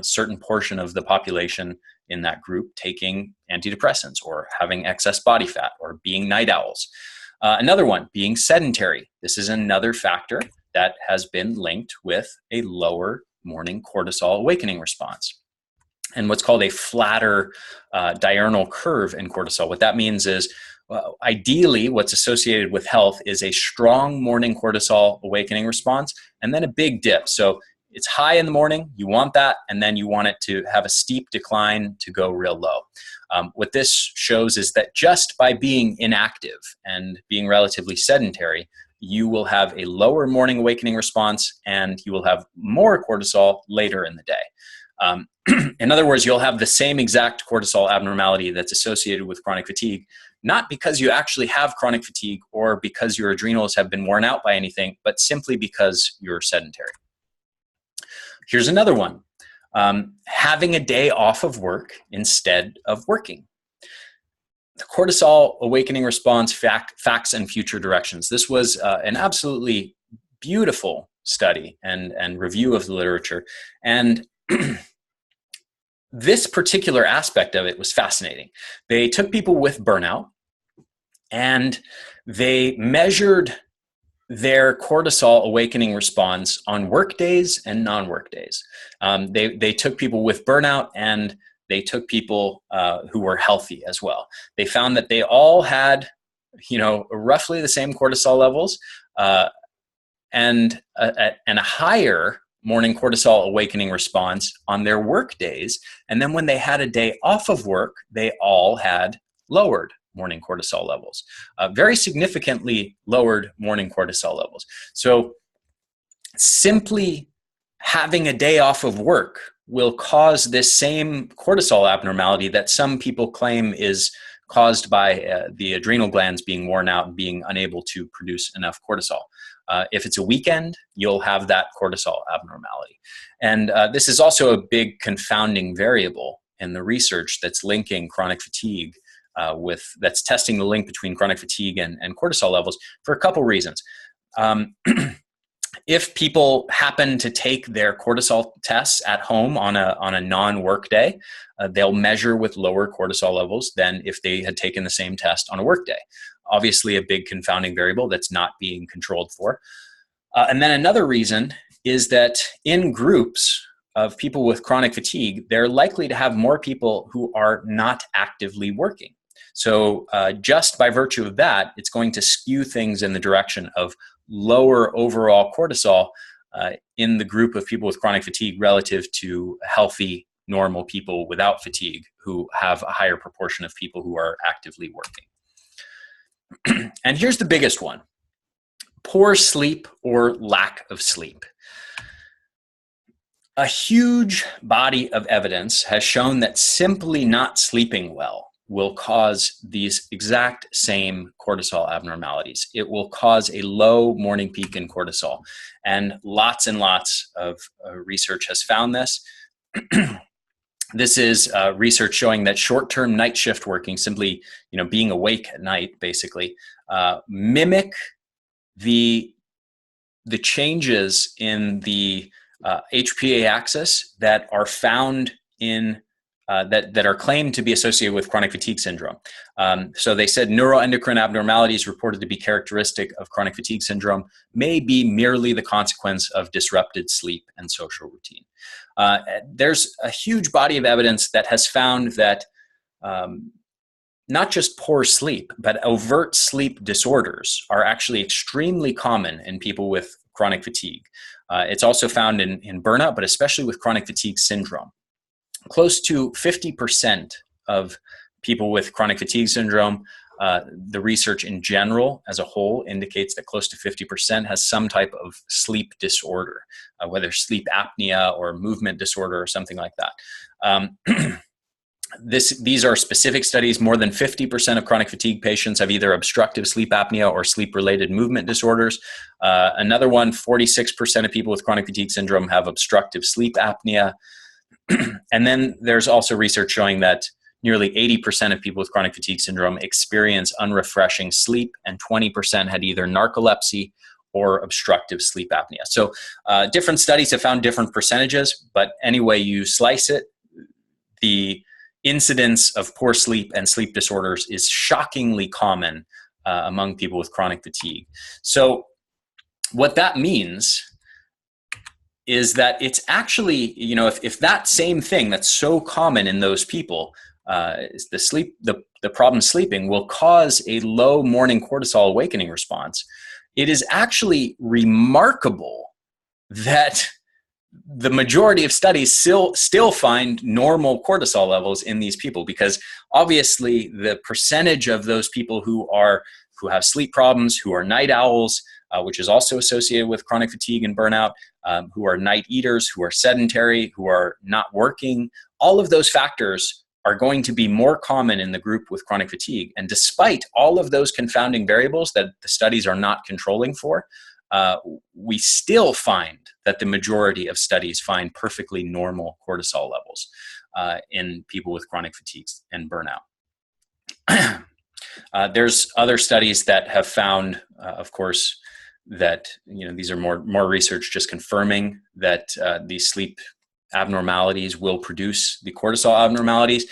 certain portion of the population in that group taking antidepressants or having excess body fat or being night owls? Another one, being sedentary. This is another factor that has been linked with a lower morning cortisol awakening response. And what's called a flatter diurnal curve in cortisol. What that means is, ideally, what's associated with health is a strong morning cortisol awakening response and then a big dip. So it's high in the morning, you want that, and then you want it to have a steep decline to go real low. What this shows is that just by being inactive and being relatively sedentary, you will have a lower morning awakening response and you will have more cortisol later in the day. In other words, you'll have the same exact cortisol abnormality that's associated with chronic fatigue, not because you actually have chronic fatigue or because your adrenals have been worn out by anything, but simply because you're sedentary. Here's another one. Having a day off of work instead of working. The cortisol awakening response, facts and future directions. This was an absolutely beautiful study and review of the literature. And this particular aspect of it was fascinating. They took people with burnout and they measured their cortisol awakening response on work days and non-work days. They took people with burnout and they took people who were healthy as well. They found that they all had, roughly the same cortisol levels and a higher morning cortisol awakening response on their work days. And then when they had a day off of work, they all had lowered morning cortisol levels, very significantly lowered morning cortisol levels. So simply having a day off of work will cause this same cortisol abnormality that some people claim is caused by the adrenal glands being worn out and being unable to produce enough cortisol. If it's a weekend, you'll have that cortisol abnormality. And this is also a big confounding variable in the research that's linking chronic fatigue that's testing the link between chronic fatigue and cortisol levels for a couple reasons. If people happen to take their cortisol tests at home on a non-work day, they'll measure with lower cortisol levels than if they had taken the same test on a work day. Obviously a big confounding variable that's not being controlled for. And then another reason is that in groups of people with chronic fatigue, they're likely to have more people who are not actively working. So just by virtue of that, it's going to skew things in the direction of lower overall cortisol in the group of people with chronic fatigue relative to healthy, normal people without fatigue who have a higher proportion of people who are actively working. And here's the biggest one: poor sleep or lack of sleep. A huge body of evidence has shown that simply not sleeping well will cause these exact same cortisol abnormalities. It will cause a low morning peak in cortisol. And lots of research has found this. This is research showing that short-term night shift working, simply being awake at night, basically, mimic the changes in the HPA axis that are found in that are claimed to be associated with chronic fatigue syndrome. So they said neuroendocrine abnormalities reported to be characteristic of chronic fatigue syndrome may be merely the consequence of disrupted sleep and social routine. There's a huge body of evidence that has found that not just poor sleep, but overt sleep disorders are actually extremely common in people with chronic fatigue. It's also found in burnout, but especially with chronic fatigue syndrome. Close to 50% of people with chronic fatigue syndrome, the research in general as a whole indicates that close to 50% has some type of sleep disorder, whether sleep apnea or movement disorder or something like that. These are specific studies. More than 50% of chronic fatigue patients have either obstructive sleep apnea or sleep-related movement disorders. Another one, 46% of people with chronic fatigue syndrome have obstructive sleep apnea. And then there's also research showing that nearly 80% of people with chronic fatigue syndrome experience unrefreshing sleep, and 20% had either narcolepsy or obstructive sleep apnea. So different studies have found different percentages, but any way you slice it, the incidence of poor sleep and sleep disorders is shockingly common among people with chronic fatigue. So what that means is that it's actually, if that same thing that's so common in those people, the problem sleeping will cause a low morning cortisol awakening response, it is actually remarkable that the majority of studies still find normal cortisol levels in these people, because obviously the percentage of those people who have sleep problems, who are night owls, which is also associated with chronic fatigue and burnout, who are night eaters, who are sedentary, who are not working, all of those factors are going to be more common in the group with chronic fatigue. And despite all of those confounding variables that the studies are not controlling for, we still find that the majority of studies find perfectly normal cortisol levels in people with chronic fatigue and burnout. There's other studies that have found, of course, that these are more research just confirming that these sleep abnormalities will produce the cortisol abnormalities.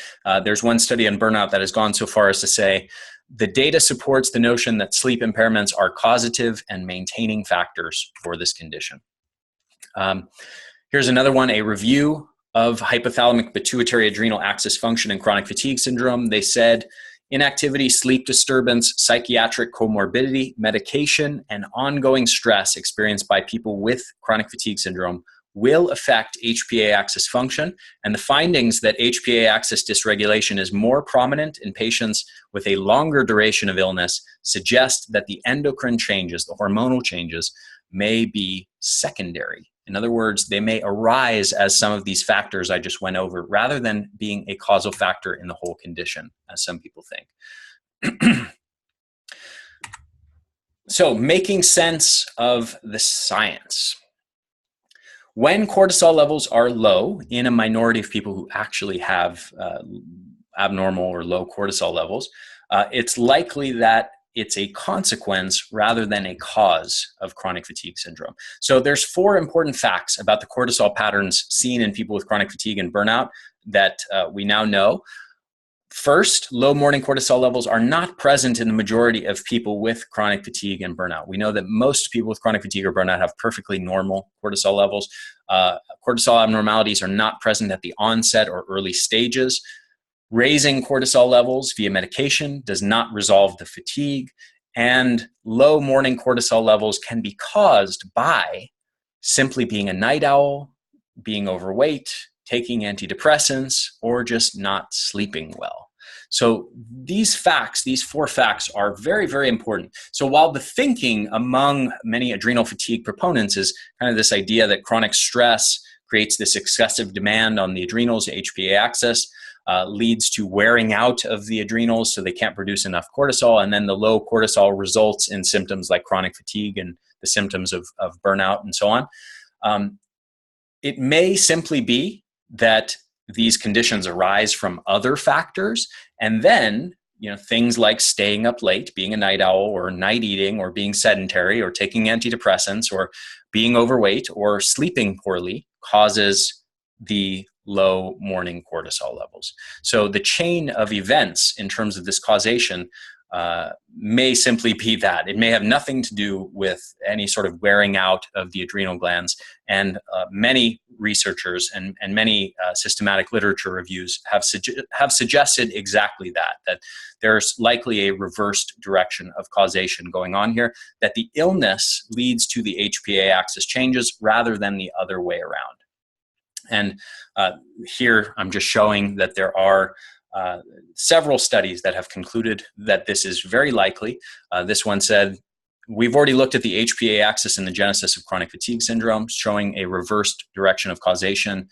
There's one study on burnout that has gone so far as to say the data supports the notion that sleep impairments are causative and maintaining factors for this condition. Here's another one, a review of hypothalamic-Pituitary-Adrenal axis function in chronic fatigue syndrome. They said inactivity, sleep disturbance, psychiatric comorbidity, medication, and ongoing stress experienced by people with chronic fatigue syndrome will affect HPA axis function, and the findings that HPA axis dysregulation is more prominent in patients with a longer duration of illness suggest that the endocrine changes, the hormonal changes, may be secondary. In other words, they may arise as some of these factors I just went over, rather than being a causal factor in the whole condition, as some people think. So, making sense of the science. When cortisol levels are low in a minority of people who actually have abnormal or low cortisol levels, it's likely that it's a consequence rather than a cause of chronic fatigue syndrome. So there's 4 important facts about the cortisol patterns seen in people with chronic fatigue and burnout that we now know. First, low morning cortisol levels are not present in the majority of people with chronic fatigue and burnout. We know that most people with chronic fatigue or burnout have perfectly normal cortisol levels. Cortisol abnormalities are not present at the onset or early stages. Raising cortisol levels via medication does not resolve the fatigue, and low morning cortisol levels can be caused by simply being a night owl, being overweight, taking antidepressants, or just not sleeping well. So these facts, these 4 facts, are very, very important. So while the thinking among many adrenal fatigue proponents is kind of this idea that chronic stress creates this excessive demand on the adrenals, HPA axis, leads to wearing out of the adrenals so they can't produce enough cortisol, and then the low cortisol results in symptoms like chronic fatigue and the symptoms of burnout and so on. It may simply be that these conditions arise from other factors, and then things like staying up late, being a night owl, or night eating, or being sedentary, or taking antidepressants, or being overweight, or sleeping poorly causes the low morning cortisol levels. So the chain of events in terms of this causation may simply be that. It may have nothing to do with any sort of wearing out of the adrenal glands. And many researchers and many systematic literature reviews have suggested exactly that, that there's likely a reversed direction of causation going on here, that the illness leads to the HPA axis changes rather than the other way around. And here I'm just showing that there are several studies that have concluded that this is very likely. This one said, we've already looked at the HPA axis in the genesis of chronic fatigue syndrome, showing a reversed direction of causation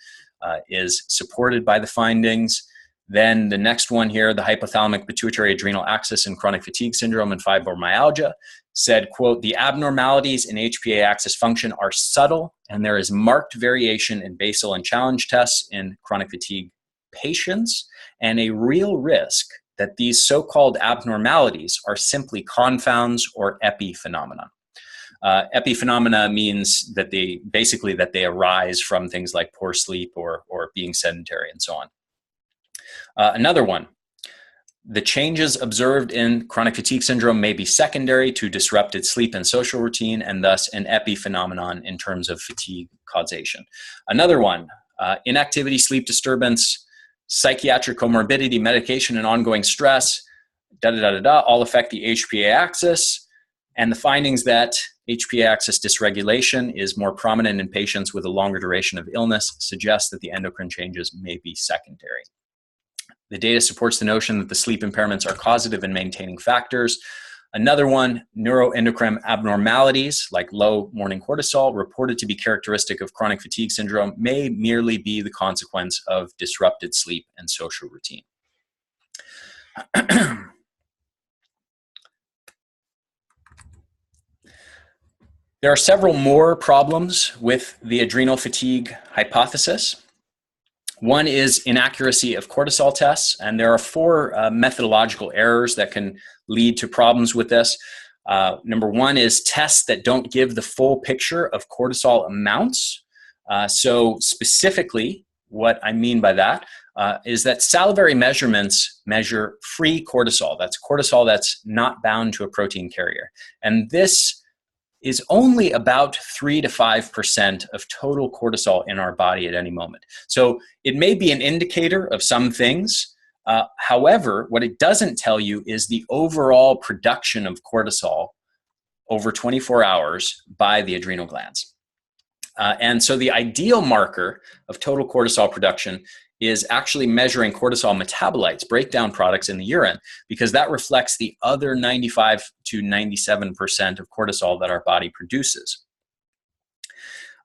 is supported by the findings. Then the next one here, the Hypothalamic-Pituitary-Adrenal axis in chronic fatigue syndrome and fibromyalgia, said, quote, the abnormalities in HPA axis function are subtle, and there is marked variation in basal and challenge tests in chronic fatigue patients, and a real risk that these so-called abnormalities are simply confounds or epiphenomena. Epiphenomena means that they arise from things like poor sleep or being sedentary and so on. Another one, the changes observed in chronic fatigue syndrome may be secondary to disrupted sleep and social routine, and thus an epiphenomenon in terms of fatigue causation. Another one, inactivity, sleep disturbance, psychiatric comorbidity, medication, and ongoing stress, all affect the HPA axis. And the findings that HPA axis dysregulation is more prominent in patients with a longer duration of illness suggest that the endocrine changes may be secondary. The data supports the notion that the sleep impairments are causative in maintaining factors. Another one, neuroendocrine abnormalities like low morning cortisol reported to be characteristic of chronic fatigue syndrome may merely be the consequence of disrupted sleep and social routine. There are several more problems with the adrenal fatigue hypothesis. One is inaccuracy of cortisol tests, and there are 4 methodological errors that can lead to problems with this. Number 1 is tests that don't give the full picture of cortisol amounts. So specifically, what I mean by that is that salivary measurements measure free cortisol. That's cortisol that's not bound to a protein carrier. And this is only about 3 to 5% of total cortisol in our body at any moment. So it may be an indicator of some things. However, what it doesn't tell you is the overall production of cortisol over 24 hours by the adrenal glands. And so the ideal marker of total cortisol production is actually measuring cortisol metabolites, breakdown products in the urine, because that reflects the other 95 to 97% of cortisol that our body produces.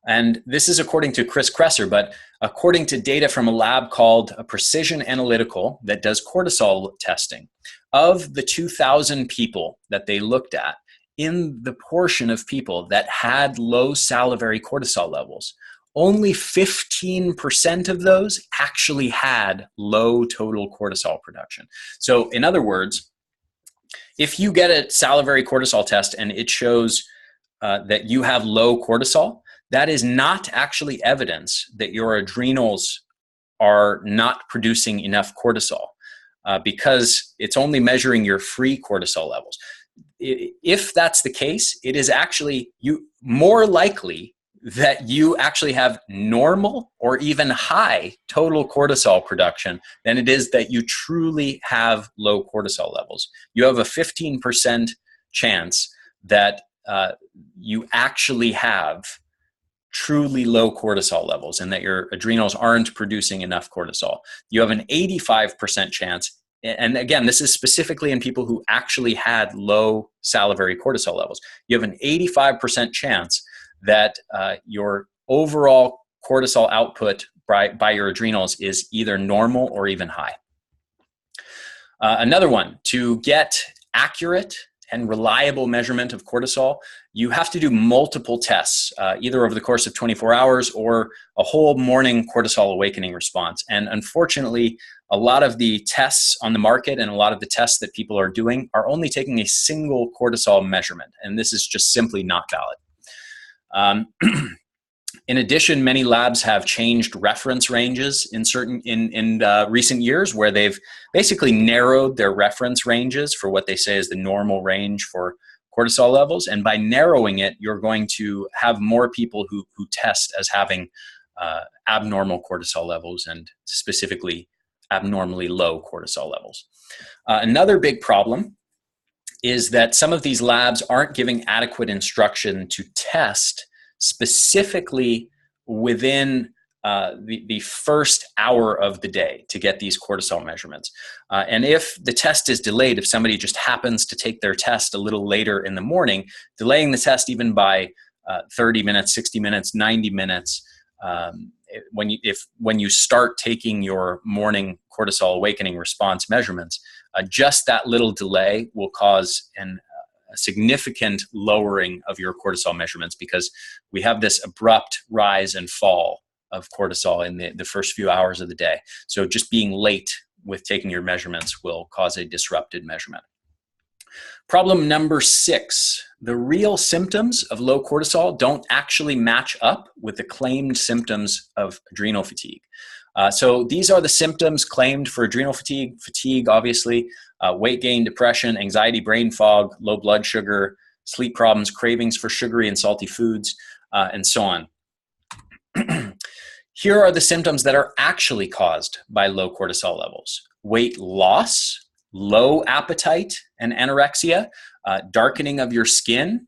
And this is according to Chris Kresser, but according to data from a lab called Precision Analytical that does cortisol testing, of the 2,000 people that they looked at, in the portion of people that had low salivary cortisol levels, only 15% of those actually had low total cortisol production. So in other words, if you get a salivary cortisol test and it shows that you have low cortisol, that is not actually evidence that your adrenals are not producing enough cortisol because it's only measuring your free cortisol levels. If that's the case, it is actually more likely that you actually have normal or even high total cortisol production than it is that you truly have low cortisol levels. You have a 15% chance that you actually have truly low cortisol levels and that your adrenals aren't producing enough cortisol. You have an 85% chance, and again, this is specifically in people who actually had low salivary cortisol levels. You have an 85% chance that your overall cortisol output by your adrenals is either normal or even high. Another one, to get accurate and reliable measurement of cortisol, you have to do multiple tests, either over the course of 24 hours or a whole morning cortisol awakening response. And unfortunately, a lot of the tests on the market and a lot of the tests that people are doing are only taking a single cortisol measurement, and this is just simply not valid. In addition, many labs have changed reference ranges in recent years, where they've basically narrowed their reference ranges for what they say is the normal range for cortisol levels. And by narrowing it, you're going to have more people who test as having abnormal cortisol levels, and specifically abnormally low cortisol levels. Another big problem is that some of these labs aren't giving adequate instruction to test specifically within the first hour of the day to get these cortisol measurements. And if the test is delayed, if somebody just happens to take their test a little later in the morning, delaying the test even by 30 minutes, 60 minutes, 90 minutes, when you start taking your morning cortisol awakening response measurements, just that little delay will cause a significant lowering of your cortisol measurements, because we have this abrupt rise and fall of cortisol in the first few hours of the day. So just being late with taking your measurements will cause a disrupted measurement. Problem number 6, the real symptoms of low cortisol don't actually match up with the claimed symptoms of adrenal fatigue. So these are the symptoms claimed for adrenal fatigue. Fatigue, obviously, weight gain, depression, anxiety, brain fog, low blood sugar, sleep problems, cravings for sugary and salty foods, and so on. Here are the symptoms that are actually caused by low cortisol levels: weight loss, low appetite and anorexia, darkening of your skin,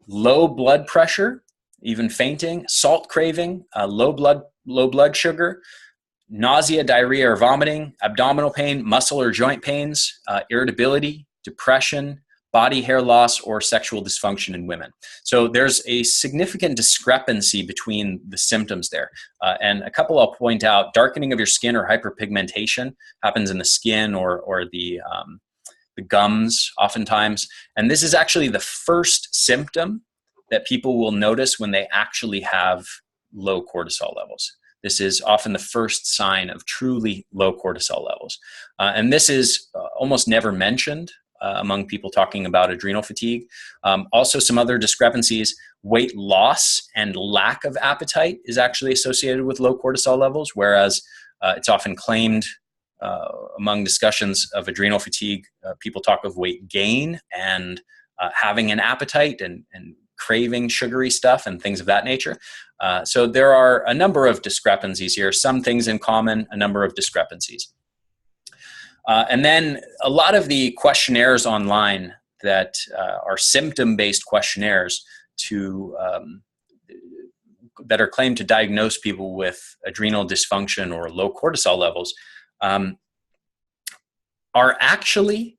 low blood pressure, even fainting, salt craving, low blood sugar, nausea, diarrhea or vomiting, abdominal pain, muscle or joint pains, irritability, depression, body hair loss, or sexual dysfunction in women. So there's a significant discrepancy between the symptoms there. And a couple I'll point out: darkening of your skin or hyperpigmentation happens in the skin or the gums oftentimes. And this is actually the first symptom that people will notice when they actually have low cortisol levels. This is often the first sign of truly low cortisol levels. And this is almost never mentioned among people talking about adrenal fatigue. Also, some other discrepancies: weight loss and lack of appetite is actually associated with low cortisol levels, whereas it's often claimed among discussions of adrenal fatigue, people talk of weight gain and having an appetite and craving sugary stuff and things of that nature. So there are a number of discrepancies here, some things in common, a number of discrepancies. And then a lot of the questionnaires online that are symptom-based questionnaires that are claimed to diagnose people with adrenal dysfunction or low cortisol levels are actually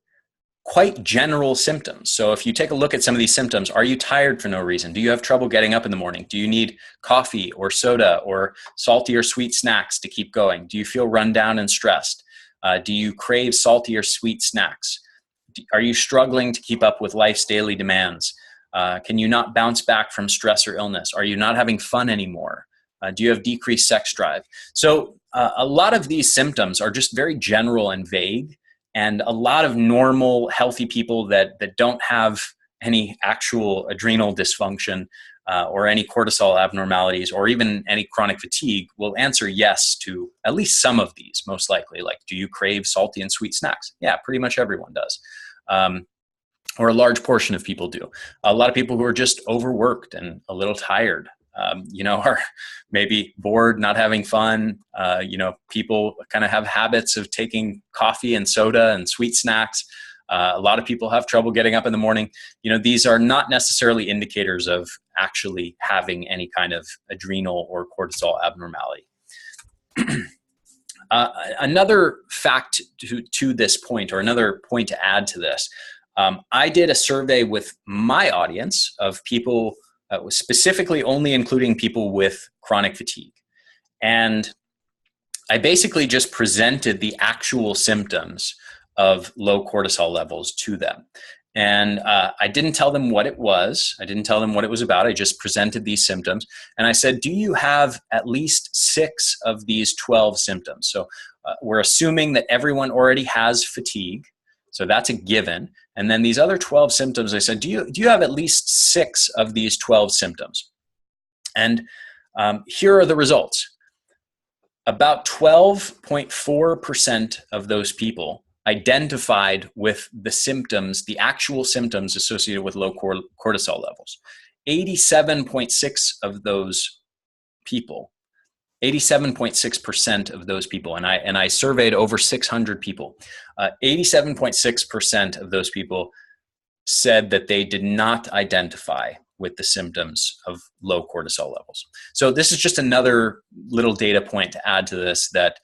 quite general symptoms. So if you take a look at some of these symptoms: are you tired for no reason? Do you have trouble getting up in the morning? Do you need coffee or soda or salty or sweet snacks to keep going? Do you feel run down and stressed? Do you crave salty or sweet snacks? Are you struggling to keep up with life's daily demands? Can you not bounce back from stress or illness? Are you not having fun anymore? Do you have decreased sex drive? So a lot of these symptoms are just very general and vague, and a lot of normal, healthy people that don't have any actual adrenal dysfunction or any cortisol abnormalities or even any chronic fatigue will answer yes to at least some of these, most likely. Like, do you crave salty and sweet snacks? Yeah, pretty much everyone does. Or a large portion of people do. A lot of people who are just overworked and a little tired, are maybe bored, not having fun. People kind of have habits of taking coffee and soda and sweet snacks. A lot of people have trouble getting up in the morning. These are not necessarily indicators of actually having any kind of adrenal or cortisol abnormality. Another fact to this point, or another point to add to this, I did a survey with my audience of people, specifically only including people with chronic fatigue. And I basically just presented the actual symptoms of low cortisol levels to them. And I didn't tell them what it was. I didn't tell them what it was about. I just presented these symptoms. And I said, do you have at least 6 of these 12 symptoms? So we're assuming that everyone already has fatigue. So that's a given. And then these other 12 symptoms, I said, do you have at least 6 of these 12 symptoms? And Here are the results. About 12.4% of those people identified with the symptoms, the actual symptoms associated with low cortisol levels. 87.6 of those people, 87.6% of those people, and I surveyed over 600 people, 87.6% of those people said that they did not identify with the symptoms of low cortisol levels. So this is just another little data point to add to this, that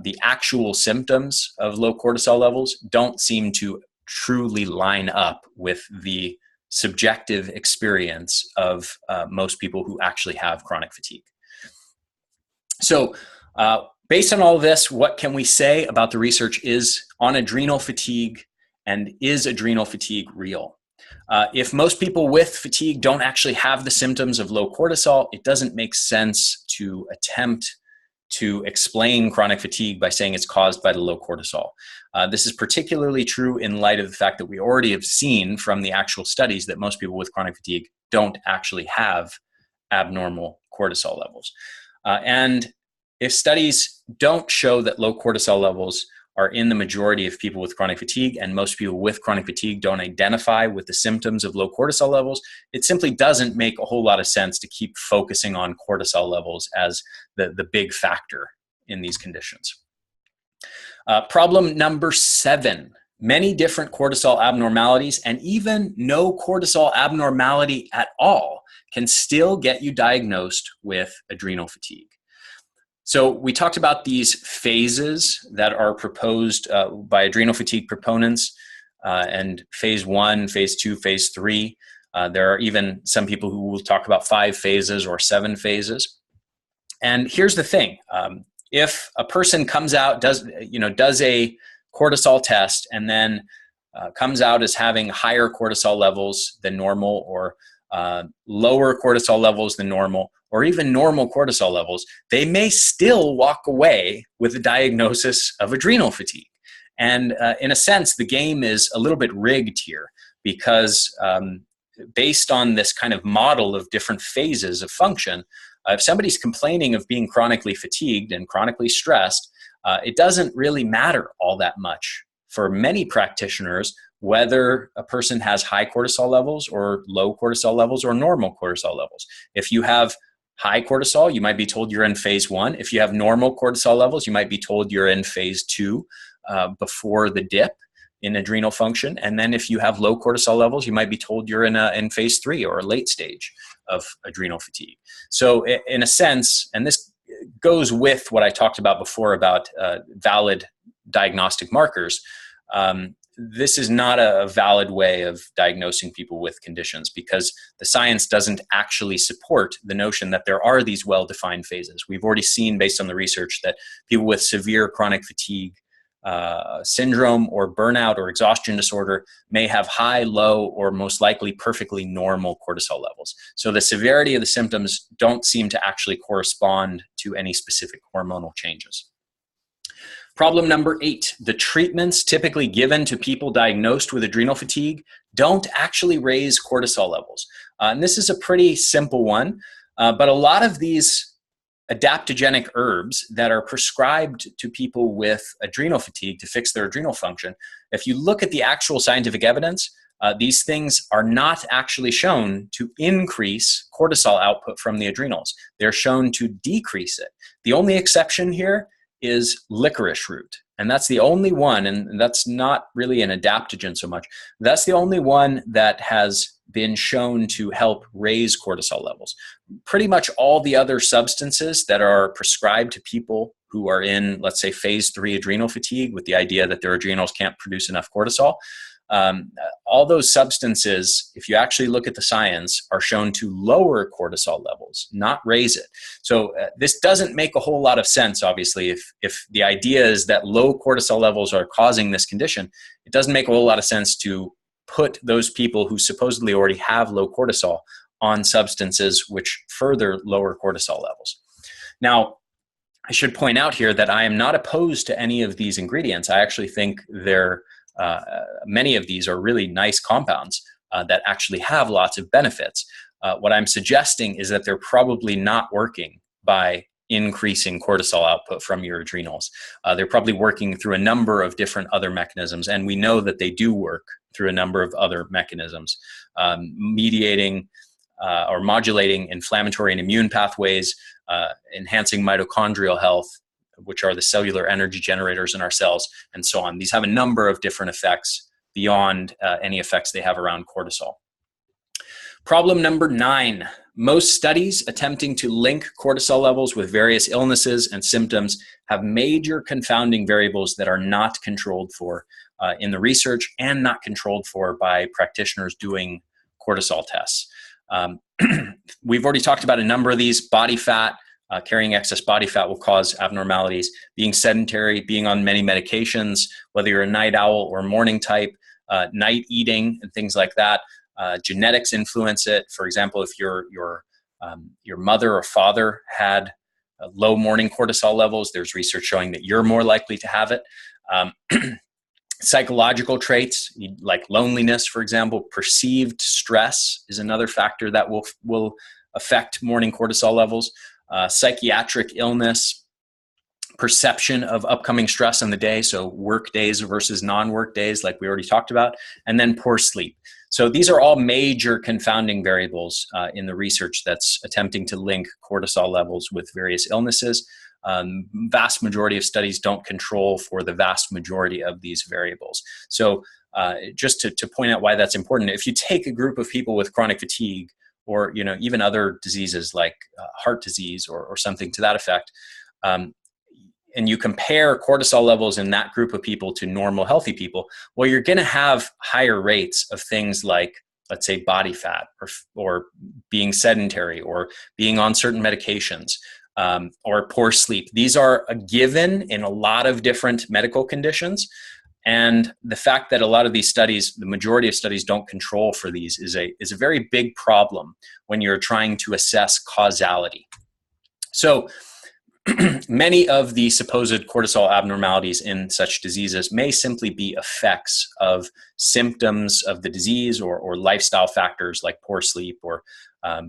the actual symptoms of low cortisol levels don't seem to truly line up with the subjective experience of most people who actually have chronic fatigue. So based on all of this, what can we say about the research is on adrenal fatigue, and is adrenal fatigue real? If most people with fatigue don't actually have the symptoms of low cortisol, it doesn't make sense to attempt to explain chronic fatigue by saying it's caused by the low cortisol. This is particularly true in light of the fact that we already have seen from the actual studies that most people with chronic fatigue don't actually have abnormal cortisol levels. And if studies don't show that low cortisol levels are in the majority of people with chronic fatigue, and most people with chronic fatigue don't identify with the symptoms of low cortisol levels, it simply doesn't make a whole lot of sense to keep focusing on cortisol levels as the big factor in these conditions. Problem number 7, many different cortisol abnormalities and even no cortisol abnormality at all can still get you diagnosed with adrenal fatigue. So we talked about these phases that are proposed by adrenal fatigue proponents, and phase 1, phase 2, phase 3. There are even some people who will talk about 5 phases or 7 phases. And here's the thing. If a person comes out, does a cortisol test, and then comes out as having higher cortisol levels than normal, or lower cortisol levels than normal, or even normal cortisol levels, they may still walk away with a diagnosis of adrenal fatigue. And in a sense, the game is a little bit rigged here, because based on this kind of model of different phases of function, if somebody's complaining of being chronically fatigued and chronically stressed, it doesn't really matter all that much for many practitioners whether a person has high cortisol levels or low cortisol levels or normal cortisol levels. If you have high cortisol, you might be told you're in phase 1. If you have normal cortisol levels, you might be told you're in phase 2 before the dip in adrenal function. And then if you have low cortisol levels, you might be told you're in phase 3 or a late stage of adrenal fatigue. So in a sense, and this goes with what I talked about before about valid diagnostic markers, this is not a valid way of diagnosing people with conditions, because the science doesn't actually support the notion that there are these well-defined phases. We've already seen, based on the research, that people with severe chronic fatigue syndrome or burnout or exhaustion disorder may have high, low, or most likely perfectly normal cortisol levels. So the severity of the symptoms don't seem to actually correspond to any specific hormonal changes. Problem number 8, the treatments typically given to people diagnosed with adrenal fatigue don't actually raise cortisol levels. And this is a pretty simple one, but a lot of these adaptogenic herbs that are prescribed to people with adrenal fatigue to fix their adrenal function, if you look at the actual scientific evidence, these things are not actually shown to increase cortisol output from the adrenals. They're shown to decrease it. The only exception here is licorice root. And that's the only one, and that's not really an adaptogen so much. That's the only one that has been shown to help raise cortisol levels. Pretty much all the other substances that are prescribed to people who are in, let's say, phase 3 adrenal fatigue with the idea that their adrenals can't produce enough cortisol, all those substances, if you actually look at the science, are shown to lower cortisol levels, not raise it. So this doesn't make a whole lot of sense, obviously. If the idea is that low cortisol levels are causing this condition, it doesn't make a whole lot of sense to put those people who supposedly already have low cortisol on substances which further lower cortisol levels. Now, I should point out here that I am not opposed to any of these ingredients. I actually think many of these are really nice compounds that actually have lots of benefits. What I'm suggesting is that they're probably not working by increasing cortisol output from your adrenals. They're probably working through a number of different other mechanisms, and we know that they do work through a number of other mechanisms, mediating or modulating inflammatory and immune pathways, enhancing mitochondrial health, which are the cellular energy generators in our cells, and so on. These have a number of different effects beyond any effects they have around cortisol. Problem number 9. Most studies attempting to link cortisol levels with various illnesses and symptoms have major confounding variables that are not controlled for in the research and not controlled for by practitioners doing cortisol tests. We've already talked about a number of these. Body fat, carrying excess body fat will cause abnormalities. Being sedentary, being on many medications, whether you're a night owl or morning type, night eating and things like that. Genetics influence it. For example, if your mother or father had low morning cortisol levels, there's research showing that you're more likely to have it. Psychological traits like loneliness, for example, perceived stress is another factor that will affect morning cortisol levels. Psychiatric illness, perception of upcoming stress on the day, so work days versus non-work days, like we already talked about, and then poor sleep. So these are all major confounding variables in the research that's attempting to link cortisol levels with various illnesses. Vast majority of studies don't control for the vast majority of these variables. So just to point out why that's important, if you take a group of people with chronic fatigue, or even other diseases like heart disease or something to that effect, and you compare cortisol levels in that group of people to normal healthy people, well, you're going to have higher rates of things like, let's say, body fat, or being sedentary, or being on certain medications, or poor sleep. These are a given in a lot of different medical conditions. And the fact that a lot of these studies, the majority of studies, don't control for these is a very big problem when you're trying to assess causality. So many of the supposed cortisol abnormalities in such diseases may simply be effects of symptoms of the disease, or lifestyle factors like poor sleep, or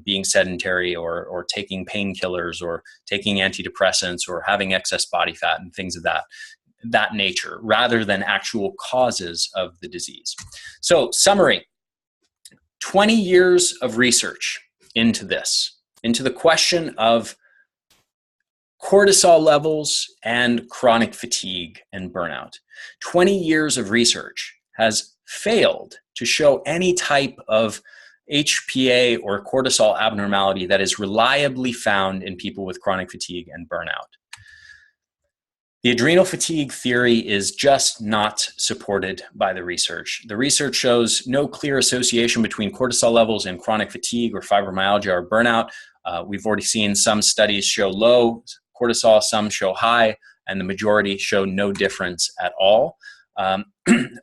being sedentary, or taking painkillers, or taking antidepressants, or having excess body fat and things of that nature, rather than actual causes of the disease. So, summary: 20 years of research into this, into the question of cortisol levels and chronic fatigue and burnout. 20 years of research has failed to show any type of HPA or cortisol abnormality that is reliably found in people with chronic fatigue and burnout. The adrenal fatigue theory is just not supported by the research. The research shows no clear association between cortisol levels and chronic fatigue or fibromyalgia or burnout. We've already seen some studies show low cortisol, some show high, and the majority show no difference at all.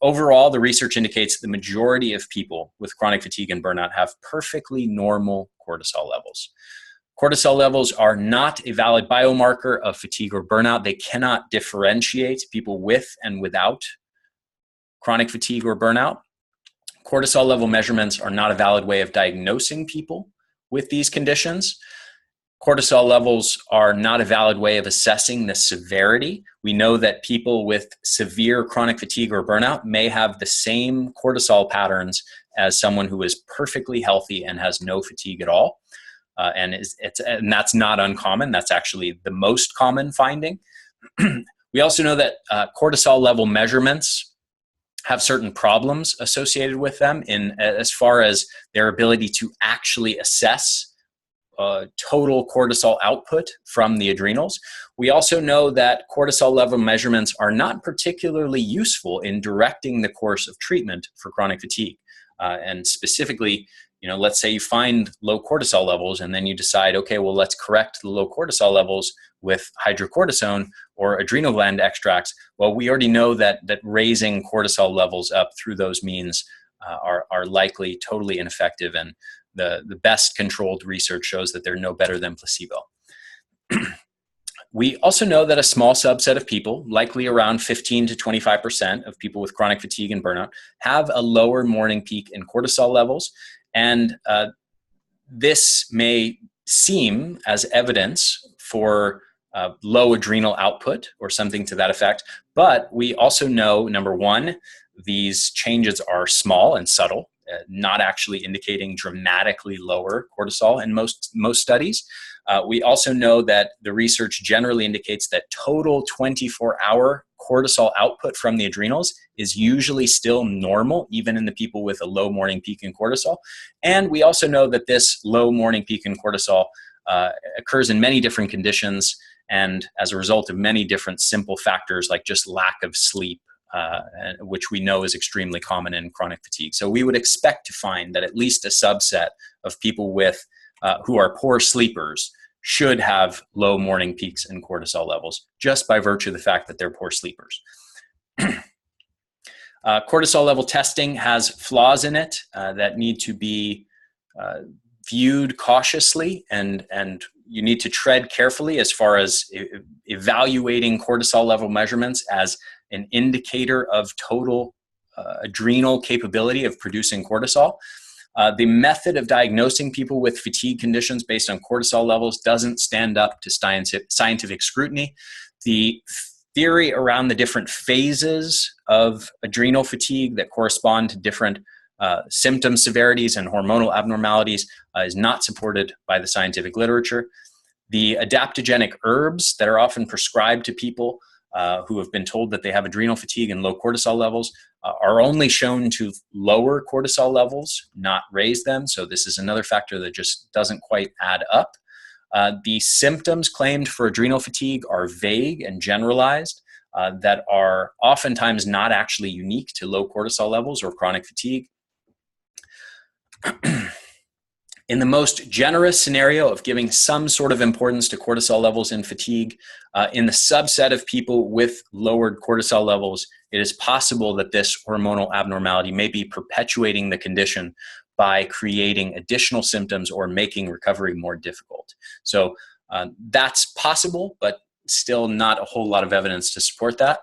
Overall, the research indicates the majority of people with chronic fatigue and burnout have perfectly normal cortisol levels. Cortisol levels are not a valid biomarker of fatigue or burnout. They cannot differentiate people with and without chronic fatigue or burnout. Cortisol level measurements are not a valid way of diagnosing people with these conditions. Cortisol levels are not a valid way of assessing the severity. We know that people with severe chronic fatigue or burnout may have the same cortisol patterns as someone who is perfectly healthy and has no fatigue at all. And that's not uncommon. That's actually the most common finding. We also know that cortisol level measurements have certain problems associated with them as far as their ability to actually assess total cortisol output from the adrenals. We also know that cortisol level measurements are not particularly useful in directing the course of treatment for chronic fatigue. And specifically, let's say you find low cortisol levels and then you decide, okay, well, let's correct the low cortisol levels with hydrocortisone or adrenal gland extracts. Well, we already know that raising cortisol levels up through those means are likely totally ineffective, and the best controlled research shows that they're no better than placebo. We also know that a small subset of people, likely around 15 to 25% of people with chronic fatigue and burnout, have a lower morning peak in cortisol levels. And this may seem as evidence for low adrenal output or something to that effect, but we also know, number one, these changes are small and subtle, not actually indicating dramatically lower cortisol in most studies. We also know that the research generally indicates that total 24-hour cortisol output from the adrenals is usually still normal, even in the people with a low morning peak in cortisol. And we also know that this low morning peak in cortisol occurs in many different conditions and as a result of many different simple factors like just lack of sleep, which we know is extremely common in chronic fatigue. So we would expect to find that at least a subset of people with who are poor sleepers should have low morning peaks in cortisol levels just by virtue of the fact that they're poor sleepers. Cortisol level testing has flaws in it that need to be viewed cautiously, and you need to tread carefully as far as evaluating cortisol level measurements as an indicator of total adrenal capability of producing cortisol. The method of diagnosing people with fatigue conditions based on cortisol levels doesn't stand up to scientific scrutiny. The theory around the different phases of adrenal fatigue that correspond to different symptom severities and hormonal abnormalities is not supported by the scientific literature. The adaptogenic herbs that are often prescribed to people who have been told that they have adrenal fatigue and low cortisol levels are only shown to lower cortisol levels, not raise them. So this is another factor that just doesn't quite add up. The symptoms claimed for adrenal fatigue are vague and generalized, that are oftentimes not actually unique to low cortisol levels or chronic fatigue. In the most generous scenario of giving some sort of importance to cortisol levels in fatigue, in the subset of people with lowered cortisol levels, it is possible that this hormonal abnormality may be perpetuating the condition by creating additional symptoms or making recovery more difficult. So that's possible, but still not a whole lot of evidence to support that.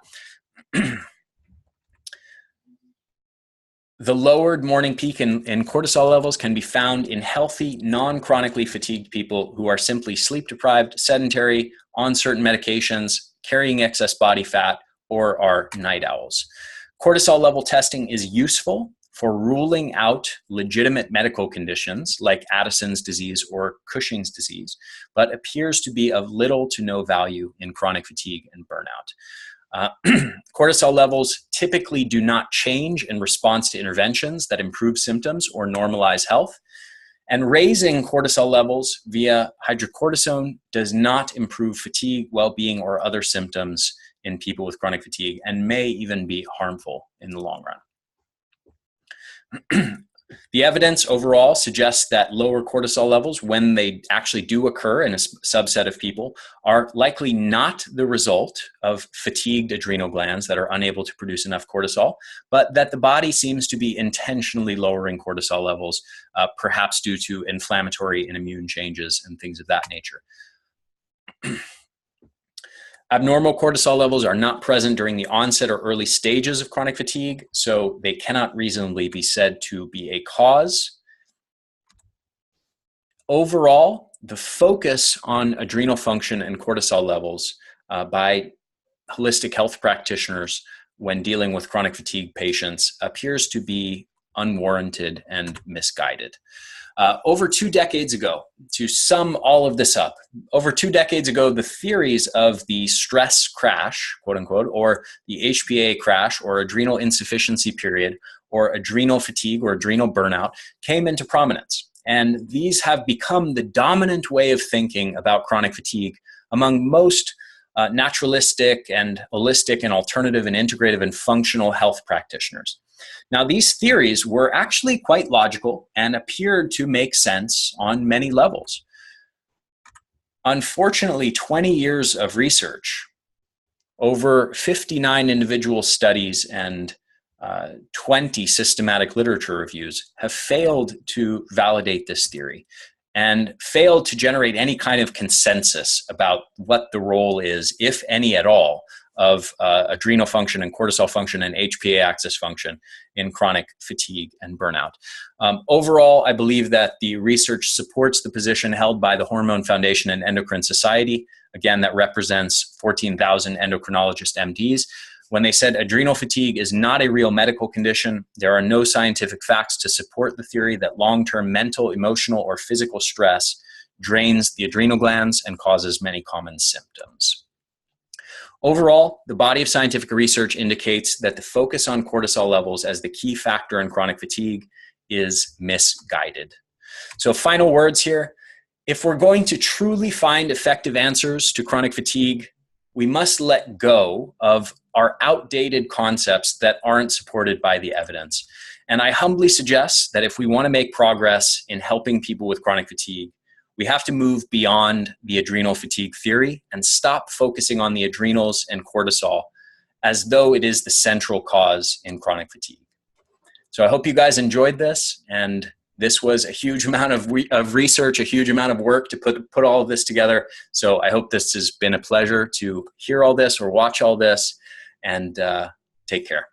The lowered morning peak in cortisol levels can be found in healthy, non-chronically fatigued people who are simply sleep-deprived, sedentary, on certain medications, carrying excess body fat, or are night owls. Cortisol level testing is useful for ruling out legitimate medical conditions like Addison's disease or Cushing's disease, but appears to be of little to no value in chronic fatigue and burnout. Cortisol levels typically do not change in response to interventions that improve symptoms or normalize health. And raising cortisol levels via hydrocortisone does not improve fatigue, well-being, or other symptoms in people with chronic fatigue, and may even be harmful in the long run. The evidence overall suggests that lower cortisol levels, when they actually do occur in a subset of people, are likely not the result of fatigued adrenal glands that are unable to produce enough cortisol, but that the body seems to be intentionally lowering cortisol levels, perhaps due to inflammatory and immune changes and things of that nature. Abnormal cortisol levels are not present during the onset or early stages of chronic fatigue, so they cannot reasonably be said to be a cause. Overall, the focus on adrenal function and cortisol levels by holistic health practitioners when dealing with chronic fatigue patients appears to be unwarranted and misguided. Over 2 decades ago, to sum all of this up, over 2 decades ago, the theories of the stress crash, quote unquote, or the HPA crash, or adrenal insufficiency period, or adrenal fatigue, or adrenal burnout, came into prominence. And these have become the dominant way of thinking about chronic fatigue among most naturalistic and holistic and alternative and integrative and functional health practitioners. Now, these theories were actually quite logical and appeared to make sense on many levels. Unfortunately, 20 years of research, over 59 individual studies and 20 systematic literature reviews have failed to validate this theory and failed to generate any kind of consensus about what the role is, if any at all, of adrenal function and cortisol function and HPA axis function in chronic fatigue and burnout. Overall, I believe that the research supports the position held by the Hormone Foundation and Endocrine Society. Again, that represents 14,000 endocrinologist MDs. When they said adrenal fatigue is not a real medical condition, there are no scientific facts to support the theory that long-term mental, emotional, or physical stress drains the adrenal glands and causes many common symptoms. Overall, the body of scientific research indicates that the focus on cortisol levels as the key factor in chronic fatigue is misguided. So final words here. If we're going to truly find effective answers to chronic fatigue, we must let go of our outdated concepts that aren't supported by the evidence. And I humbly suggest that if we want to make progress in helping people with chronic fatigue, we have to move beyond the adrenal fatigue theory and stop focusing on the adrenals and cortisol as though it is the central cause in chronic fatigue. So I hope you guys enjoyed this, and this was a huge amount of research, a huge amount of work to put all of this together. So I hope this has been a pleasure to hear all this or watch all this, and take care.